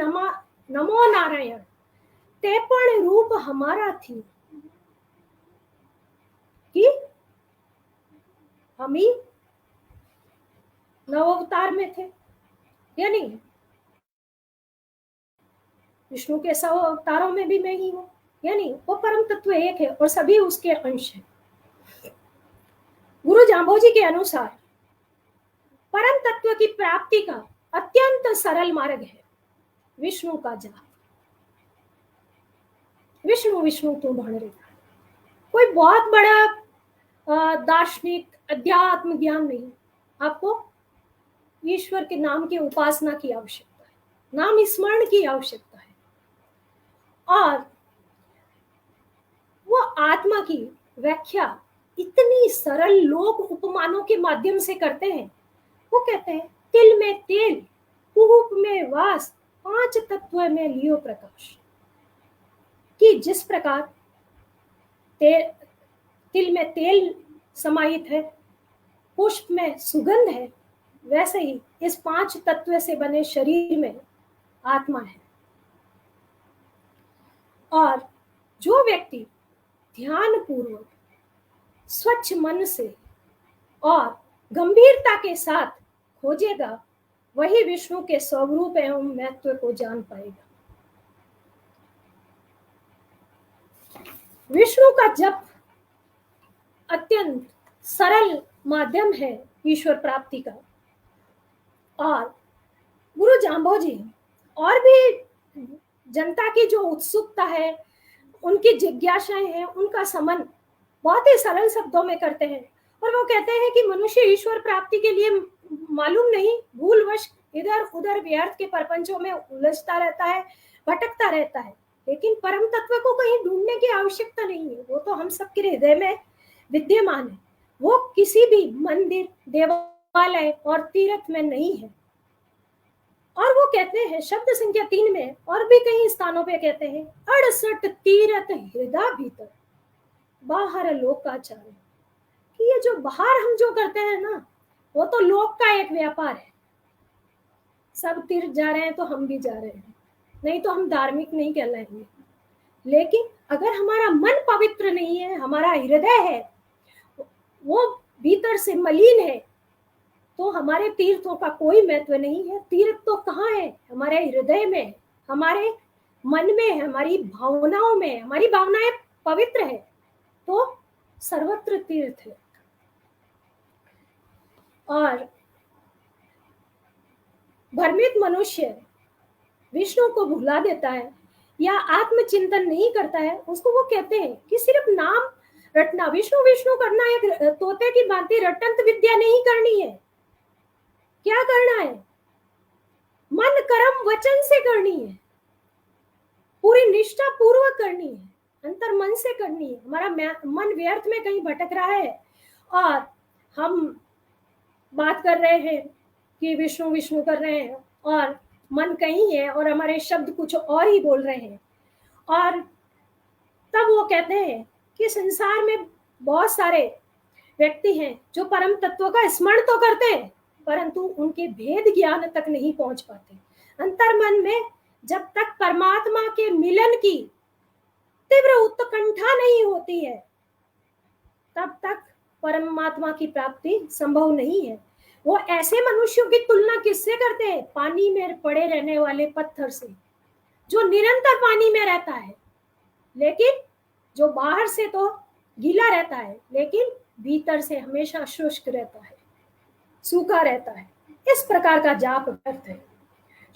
नमो नारायण, तेपण रूप हमारा थी, कि हम ही 9 अवतार में थे। यानी विष्णु के 100 अवतारों में भी मैं ही हूं, यानी वो परम तत्व एक है और सभी उसके अंश हैं। गुरु जाम्बोजी के अनुसार परम तत्व की प्राप्ति का अत्यंत सरल मार्ग है विष्णु का जाप। विष्णु विष्णु तू भण रे। कोई बहुत बड़ा दार्शनिक अध्यात्म ज्ञान नहीं, आपको ईश्वर के नाम की उपासना की आवश्यकता है, नाम स्मरण की आवश्यकता है। और वो आत्मा की व्याख्या इतनी सरल लोक उपमानों के माध्यम से करते हैं। वो कहते हैं, तिल में तेल, कुहूप में वास, 5 तत्व में लियो प्रकाश। कि जिस प्रकार तिल में तेल समाहित है, पुष्प में सुगंध है, वैसे ही इस 5 तत्व से बने शरीर में आत्मा है। और जो व्यक्ति ध्यान पूर्वक स्वच्छ मन से और गंभीरता के साथ खोजेगा, वही विष्णु के स्वरूप एवं महत्व को जान पाएगा। विष्णु का जप अत्यंत सरल माध्यम है ईश्वर प्राप्ति का। और गुरु जाम्बोजी और भी जनता की जो उत्सुकता है, उनकी जिज्ञासाएं हैं, उनका समन बहुत ही सरल शब्दों में करते हैं। और वो कहते हैं कि मनुष्य ईश्वर प्राप्ति के लिए मालूम नहीं भूलवश इधर उधर व्यर्थ के प्रपंचों में उलझता रहता है, भटकता रहता है, लेकिन परम तत्व को कहीं ढूंढने की आवश्यकता नहीं है, वो तो हम सबके हृदय में विद्यमान है। वो किसी भी मंदिर, देवालय हिमालय और तीर्थ में नहीं है। और वो कहते हैं शब्द संख्या 3 में और भी कई स्थानों पे कहते हैं 68 तीर्थ हृदय भीतर बाहर लोकाचार, कि ये जो बाहर हम जो करते हैं ना, वो तो लोक का एक व्यापार है। सब तीर्थ जा रहे हैं तो हम भी जा रहे हैं, नहीं तो हम धार्मिक नहीं कहलाएंगे। लेकिन अगर हमारा मन पवित्र नहीं है, हमारा हृदय है वो भीतर से मलिन है, तो हमारे तीर्थों का कोई महत्व नहीं है। तीर्थ तो कहाँ है? हमारे हृदय में, हमारे मन में, हमारी भावनाओं में। हमारी भावनाएं पवित्र है तो सर्वत्र तीर्थ है। और भ्रमित मनुष्य विष्णु को भुला देता है या आत्मचिंतन नहीं करता है, उसको वो कहते हैं कि सिर्फ नाम रटना, विष्णु विष्णु करना एक तोते की भांति रटंत विद्या नहीं करनी है। क्या करना है? मन कर्म वचन से करनी है, पूरी निष्ठा पूर्वक करनी है, अंतर मन से करनी है। हमारा मन व्यर्थ में कहीं भटक रहा है और हम बात कर रहे हैं कि विष्णु विष्णु कर रहे हैं और मन कहीं है और हमारे शब्द कुछ और ही बोल रहे हैं। और तब वो कहते हैं कि संसार में बहुत सारे व्यक्ति हैं जो परम तत्व का स्मरण तो करते हैं परंतु उनके भेद ज्ञान तक नहीं पहुंच पाते। अंतर मन में जब तक परमात्मा के मिलन की तीव्र उत्कंठा नहीं होती है तब तक परमात्मा की प्राप्ति संभव नहीं है। वो ऐसे मनुष्यों की तुलना किससे करते हैं? पानी में पड़े रहने वाले पत्थर से, जो निरंतर पानी में रहता है लेकिन जो बाहर से तो गीला रहता है लेकिन भीतर से हमेशा शुष्क रहता है, सूखा रहता है। इस प्रकार का जाप व्यर्थ है।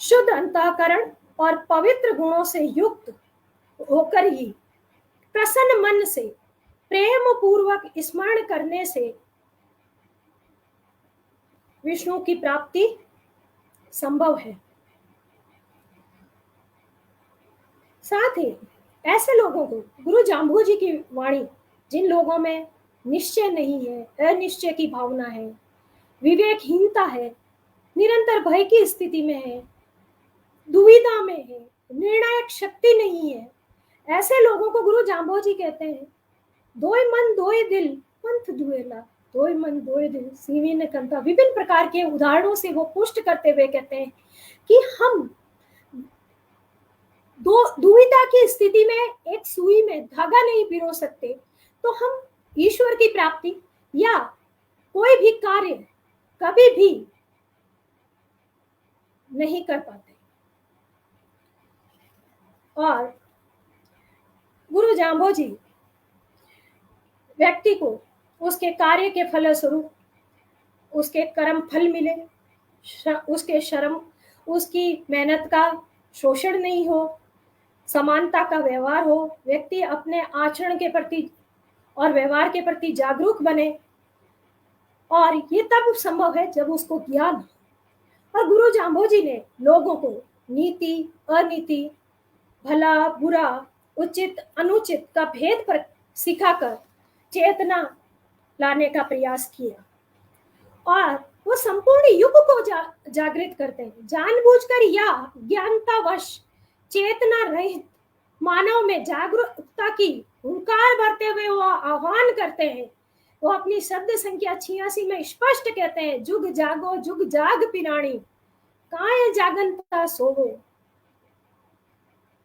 शुद्ध अंतःकरण और पवित्र गुणों से युक्त होकर ही प्रसन्न मन से प्रेम पूर्वक स्मरण करने से विष्णु की प्राप्ति संभव है। साथ ही ऐसे लोगों को गुरु जाम्बू जी की वाणी, जिन लोगों में निश्चय नहीं है, अनिश्चय की भावना है, विवेकहीनता है, निरंतर भय की स्थिति में है, दुविधा में है, निर्णायक शक्ति नहीं है, ऐसे लोगों को गुरु जाम्बू जी कहते हैं दोय मन दोय दिल पंथ दुएला, दोय मन दोय दिल सीवी ने कंता। विभिन्न प्रकार के उदाहरणों से वो पुष्ट करते हुए कहते हैं कि हम दो दुविधा की स्थिति में एक सुई में धागा नहीं पिरो सकते तो हम ईश्वर की प्राप्ति या कोई भी कार्य कभी भी नहीं कर पाते। और गुरु जाम्बो जी व्यक्ति को उसके कार्य के फलस्वरूप उसके कर्म फल मिले, उसके श्रम, उसकी मेहनत का शोषण नहीं हो, समानता का व्यवहार हो, व्यक्ति अपने आचरण के प्रति और व्यवहार के प्रति जागरूक बने। और ये तब संभव है जब उसको ज्ञान हो। और गुरु जाम्बो जी ने लोगों को नीति अनीति, भला बुरा, उचित अनुचित का भेद पर सिखाकर चेतना लाने का प्रयास किया। और वो संपूर्ण युग को जागृत करते हैं। जानबूझकर या ज्ञानतावश चेतना रहित मानव में जागरूकता की हुंकार भरते हुए वो आह्वान करते हैं। वो अपनी शब्द संख्या 86 में स्पष्ट कहते हैं, जुग जागो जुग जाग पिराणी, काहे जागनता सोवो।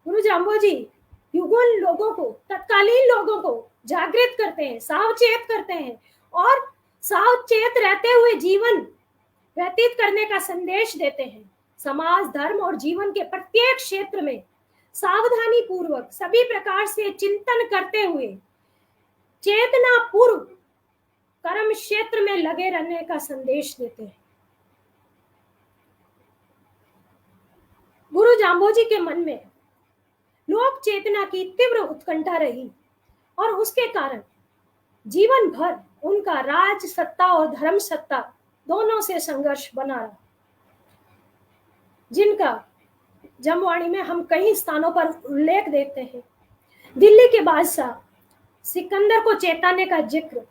गुरु जाम्बो जी युगों लोगों को, तत्कालीन लोगों को जागृत करते हैं, सावचेत करते हैं और सावचेत रहते हुए जीवन व्यतीत करने का संदेश देते हैं। समाज, धर्म और जीवन के प्रत्येक क्षेत्र में सावधानी पूर्वक सभी प्रकार से चिंतन करते हुए चेतना पूर्व कर्म क्षेत्र में लगे रहने का संदेश देते हैं। गुरु जाम्बो जी के मन में लोक चेतना की तीव्र उत्कंठा रही और उसके कारण जीवन भर उनका राज सत्ता और धर्म सत्ता दोनों से संघर्ष बना रहा, जिनका जमवाणी में हम कई स्थानों पर उल्लेख देते हैं। दिल्ली के बादशाह सिकंदर को चेताने का जिक्र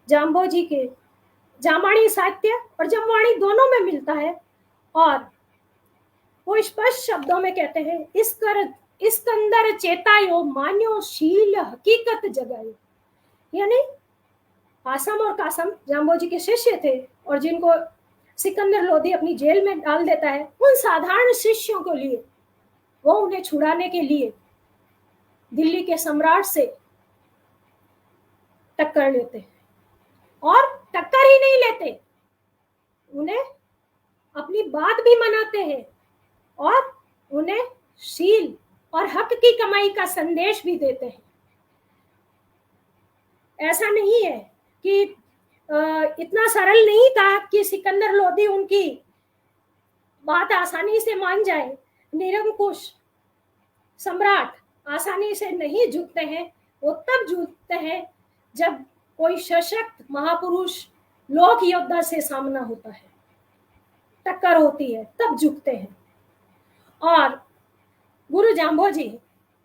जाम्बो जी के जामवाणी साहित्य और जमवाणी दोनों में मिलता है। और वो स्पष्ट शब्दों में कहते हैं, इसकंदर चेतायो मान्यो शील हकीकत जगायो। यानी आसम और कासम जाम्बोजी के शिष्य थे, और जिनको सिकंदर लोधी अपनी जेल में डाल देता है, उन साधारण शिष्यों को लिए वो उन्हें छुड़ाने के लिए दिल्ली के सम्राट से टक्कर लेते हैं। और टक्कर ही नहीं लेते, उन्हें अपनी बात भी मनाते हैं और उन्हें शील और हक की कमाई का संदेश भी देते हैं। ऐसा नहीं है कि इतना सरल नहीं था कि सिकंदर लोधी उनकी बात आसानी से मान जाए। निरंकुश सम्राट आसानी से नहीं झुकते हैं, वो तब झुकते हैं जब कोई सशक्त महापुरुष लोक योद्धा से सामना होता है, टक्कर होती है, तब झुकते हैं। और गुरु जाम्बोजी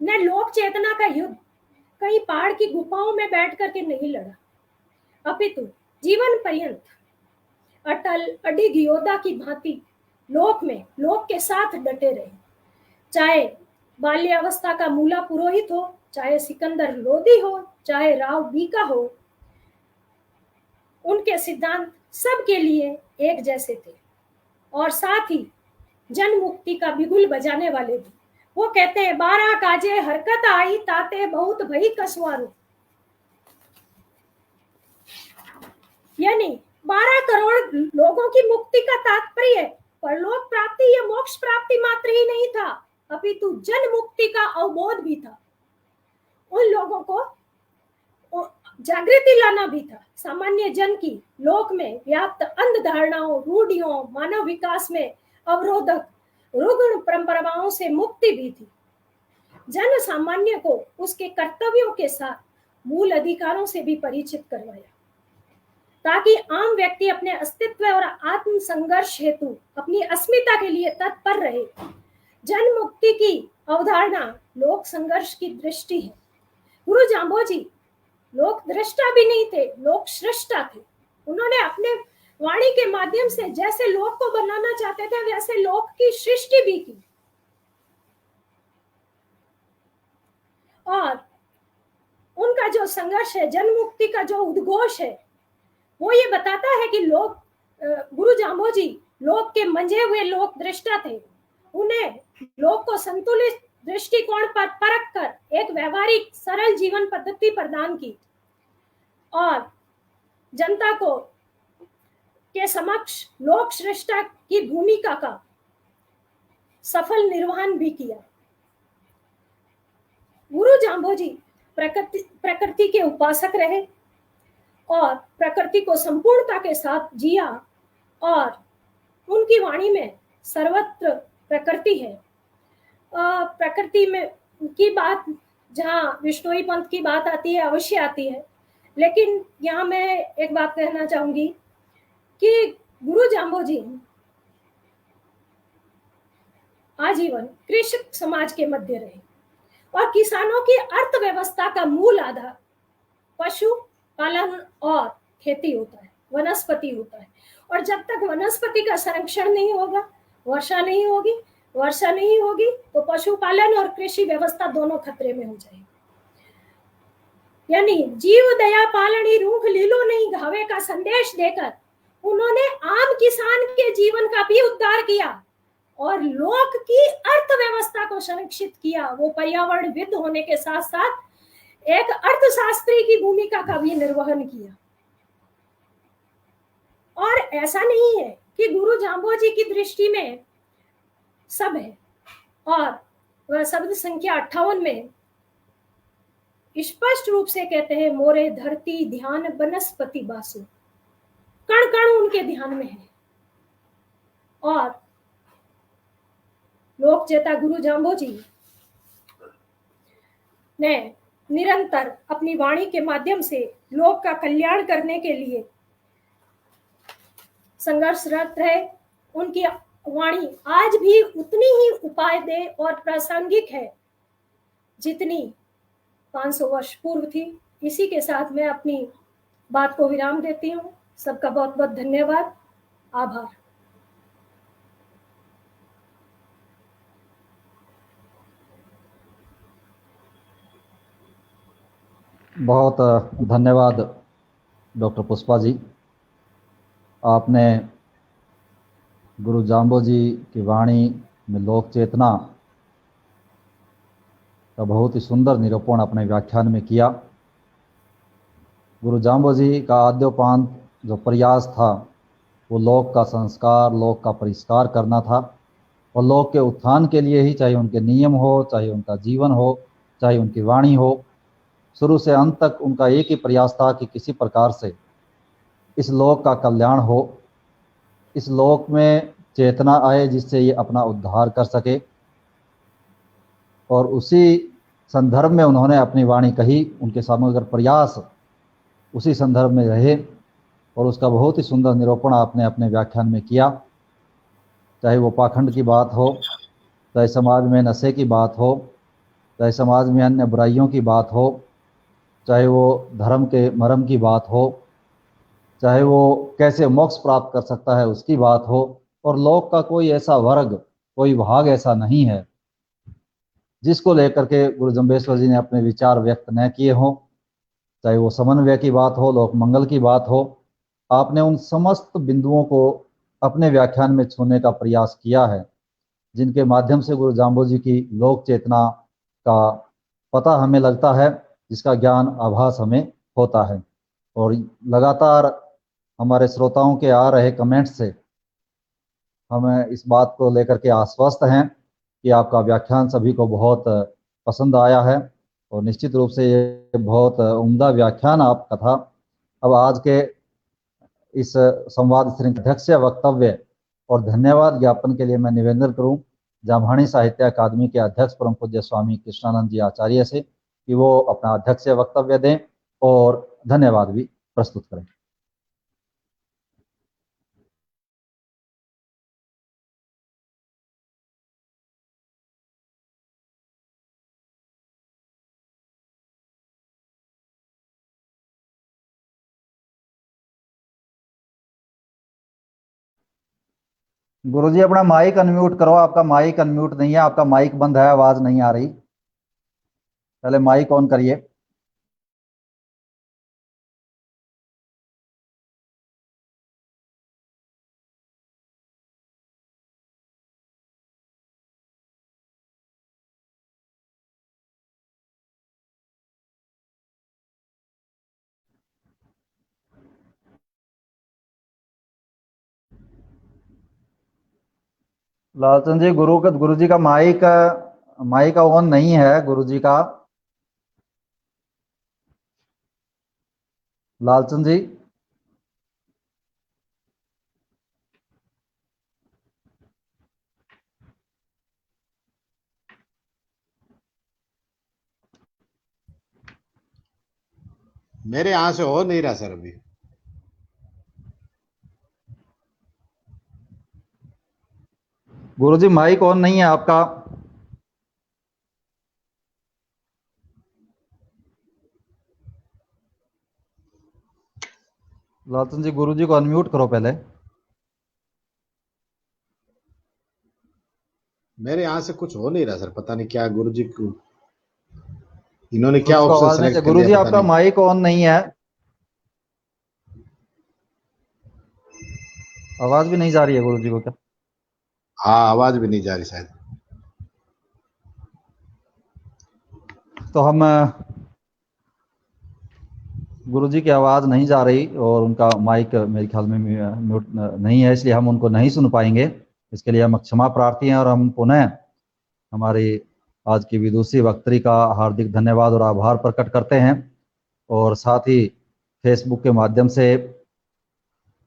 ने लोक चेतना का युद्ध कहीं पहाड़ की गुफाओं में बैठ करके नहीं लड़ा, अपितु जीवन पर्यंत अटल अडिग योद्धा की भांति लोक के साथ डटे रहे। चाहे बाल्यावस्था का मूला पुरोहित हो, चाहे सिकंदर लोधी हो, चाहे राव बीका हो, उनके सिद्धांत सबके लिए एक जैसे थे। और साथ ही जन मुक्ति का बिगुल बजाने वाले भी। वो कहते हैं, 12 काजे हरकत आई ताते बहुत भई कसवारू। यानी 12 करोड़ लोगों की मुक्ति का तात्पर्य परलोक प्राप्ति या मोक्ष प्राप्ति मात्र ही नहीं था, अपितु जन मुक्ति का अवबोध भी था। उन लोगों को जागृति लाना भी था। सामान्य जन की लोक में व्याप्त अंध धारणाओं, रूढ़ियों, मानव विकास में अवरोधक रुग्ण परंपराओं से मुक्ति भी थी। जन सामान्य को उसके कर्तव्यों के साथ मूल अधिकारों से भी परिचित करवाया, ताकि आम व्यक्ति अपने अस्तित्व और आत्म संघर्ष हेतु अपनी अस्मिता के लिए तत्पर रहे। जन मुक्ति की अवधारणा लोक संघर्ष की दृष्टि है। गुरु जाम्बोजी लोक दृष्टा भी नहीं थे, लोक सृष्टा थे। उन्होंने अपने वाणी के माध्यम से जैसे लोक को बनाना चाहते थे, वैसे लोक की सृष्टि भी की। और उनका जो संघर्ष है, जन मुक्ति का जो उद्घोष है, वो ये बताता है कि लोक गुरु जाम्बोजी लोक के मंझे हुए लोक दृष्टा थे। उन्हें लोक को संतुलित दृष्टिकोण पर परख कर एक व्यवहारिक सरल जीवन पद्धति प्रदान की और जनता को के समक्ष लोक सृष्टा की भूमिका का सफल निर्वहन भी किया। गुरु जाम्बोजी प्रकृति के उपासक रहे और प्रकृति को संपूर्णता के साथ जिया, और उनकी वाणी में सर्वत्र प्रकृति है। प्रकृति में की बात जहाँ विष्णोई पंथ की बात आती है, अवश्य आती है, लेकिन यहाँ मैं एक बात कहना चाहूंगी कि गुरु जाम्बोजी आजीवन कृषक समाज के मध्य रहे, और किसानों की अर्थव्यवस्था का मूल आधार पशु पालन और खेती होता है, वनस्पति होता है। और जब तक वनस्पति का संरक्षण नहीं होगा, वर्षा नहीं होगी तो पशुपालन और कृषि व्यवस्था दोनों खतरे में हो जाएगी। यानी जीव दया पालनी रूख लीलो नहीं घावे का संदेश देकर उन्होंने आम किसान के जीवन का भी उद्धार किया और लोक की अर्थव्यवस्था को संरक्षित किया। वो पर्यावरणविद होने के साथ साथ एक अर्थशास्त्री की भूमिका का भी निर्वहन किया। और ऐसा नहीं है कि गुरु जाम्बोजी की दृष्टि में सब है, और वह शब्द संख्या 58 में स्पष्ट रूप से कहते हैं, मोरे धरती ध्यान वनस्पति बासु। कण कण उनके ध्यान में है। और लोक चेता गुरु जाम्बोजी ने निरंतर अपनी वाणी के माध्यम से लोक का कल्याण करने के लिए संघर्षरत रहे। उनकी वाणी आज भी उतनी ही उपादेय और प्रासंगिक है जितनी 500 वर्ष पूर्व थी। इसी के साथ मैं अपनी बात को विराम देती हूँ। सबका बहुत बहुत धन्यवाद, आभार। बहुत धन्यवाद डॉक्टर पुष्पा जी। आपने गुरु जाम्बो जी की वाणी में लोक चेतना का बहुत ही सुंदर निरूपण अपने व्याख्यान में किया। गुरु जाम्बो जी का आद्योपांत जो प्रयास था वो लोक का संस्कार, लोक का परिष्कार करना था, और लोक के उत्थान के लिए ही, चाहे उनके नियम हो, चाहे उनका जीवन हो, चाहे उनकी वाणी हो, शुरू से अंत तक उनका एक ही प्रयास था कि किसी प्रकार से इस लोक का कल्याण हो, इस लोक में चेतना आए जिससे ये अपना उद्धार कर सके। और उसी संदर्भ में उन्होंने अपनी वाणी कही, उनके समग्र प्रयास उसी संदर्भ में रहे, और उसका बहुत ही सुंदर निरूपण आपने अपने व्याख्यान में किया। चाहे वो पाखंड की बात हो, चाहे समाज में नशे की बात हो, चाहे समाज में अन्य बुराइयों की बात हो, चाहे वो धर्म के मर्म की बात हो, चाहे वो कैसे मोक्ष प्राप्त कर सकता है उसकी बात हो, और लोक का कोई ऐसा वर्ग, कोई भाग ऐसा नहीं है जिसको लेकर के गुरु जम्बेश्वर जी ने अपने विचार व्यक्त न किए हों। चाहे वो समन्वय की बात हो, लोक मंगल की बात हो, आपने उन समस्त बिंदुओं को अपने व्याख्यान में छूने का प्रयास किया है, जिनके माध्यम से गुरु जाम्बो जी की लोक चेतना का पता हमें लगता है, जिसका ज्ञान आभास हमें होता है। और लगातार हमारे श्रोताओं के आ रहे कमेंट से हमें इस बात को लेकर के आश्वस्त हैं कि आपका व्याख्यान सभी को बहुत पसंद आया है, और निश्चित रूप से ये बहुत उम्दा व्याख्यान आपका था। अब आज के इस संवाद श्रृंखला अध्यक्ष वक्तव्य और धन्यवाद ज्ञापन के लिए मैं निवेदन करूं जामहाणी साहित्य अकादमी के अध्यक्ष परम पूज्य स्वामी कृष्णानंद जी आचार्य से कि वो अपना अध्यक्ष वक्तव्य दें और धन्यवाद भी प्रस्तुत करें। गुरुजी अपना माइक अनम्यूट करो, आपका माइक अनम्यूट नहीं है, आपका माइक बंद है, आवाज नहीं आ रही, पहले माइक ऑन करिए। लालचंद जी, गुरु जी का माइक ऑन नहीं है, गुरु जी का। लालचंद जी, मेरे यहाँ से हो नहीं रहा सर अभी। गुरु जी माइक ऑन नहीं है आपका। लालचंद जी, गुरु जी को अनम्यूट करो पहले। मेरे यहाँ से कुछ हो नहीं रहा सर, पता नहीं क्या गुरुजी को इन्होंने गुरु क्या जी को ऑप्शन आवाज नहीं, सेलेक्ट कर गुरु लिया जी पता आपका नहीं। माइक ऑन नहीं है, आवाज भी नहीं जा रही है गुरु जी को क्या? हाँ, आवाज भी नहीं जा रही शायद। तो हम गुरु जी की आवाज़ नहीं जा रही और उनका माइक मेरे ख्याल में म्यूट नहीं है, इसलिए हम उनको नहीं सुन पाएंगे। इसके लिए हम क्षमा प्रार्थी हैं और हम पुनः हमारी आज की विदुषी वक्तृ का हार्दिक धन्यवाद और आभार प्रकट करते हैं, और साथ ही फेसबुक के माध्यम से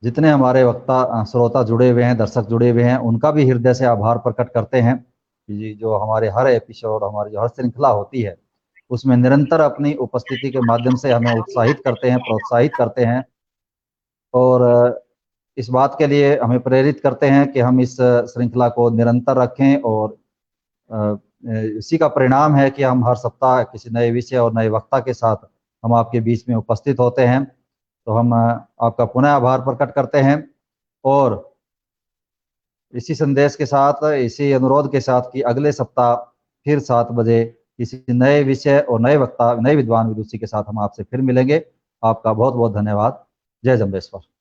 जितने हमारे वक्ता श्रोता जुड़े हुए हैं, दर्शक जुड़े हुए हैं, उनका भी हृदय से आभार प्रकट करते हैं कि जो हमारे हर एपिसोड, हमारी जो हर श्रृंखला होती है उसमें निरंतर अपनी उपस्थिति के माध्यम से हमें उत्साहित करते हैं, प्रोत्साहित करते हैं, और इस बात के लिए हमें प्रेरित करते हैं कि हम इस श्रृंखला को निरंतर रखें। और इसी का परिणाम है कि हम हर सप्ताह किसी नए विषय और नए वक्ता के साथ हम आपके बीच में उपस्थित होते हैं। तो हम आपका पुनः आभार प्रकट करते हैं और इसी संदेश के साथ, इसी अनुरोध के साथ कि अगले सप्ताह फिर 7 बजे किसी नए विषय और नए वक्ता, नए विद्वान विदुषी के साथ हम आपसे फिर मिलेंगे। आपका बहुत बहुत धन्यवाद। जय जम्बेश्वर।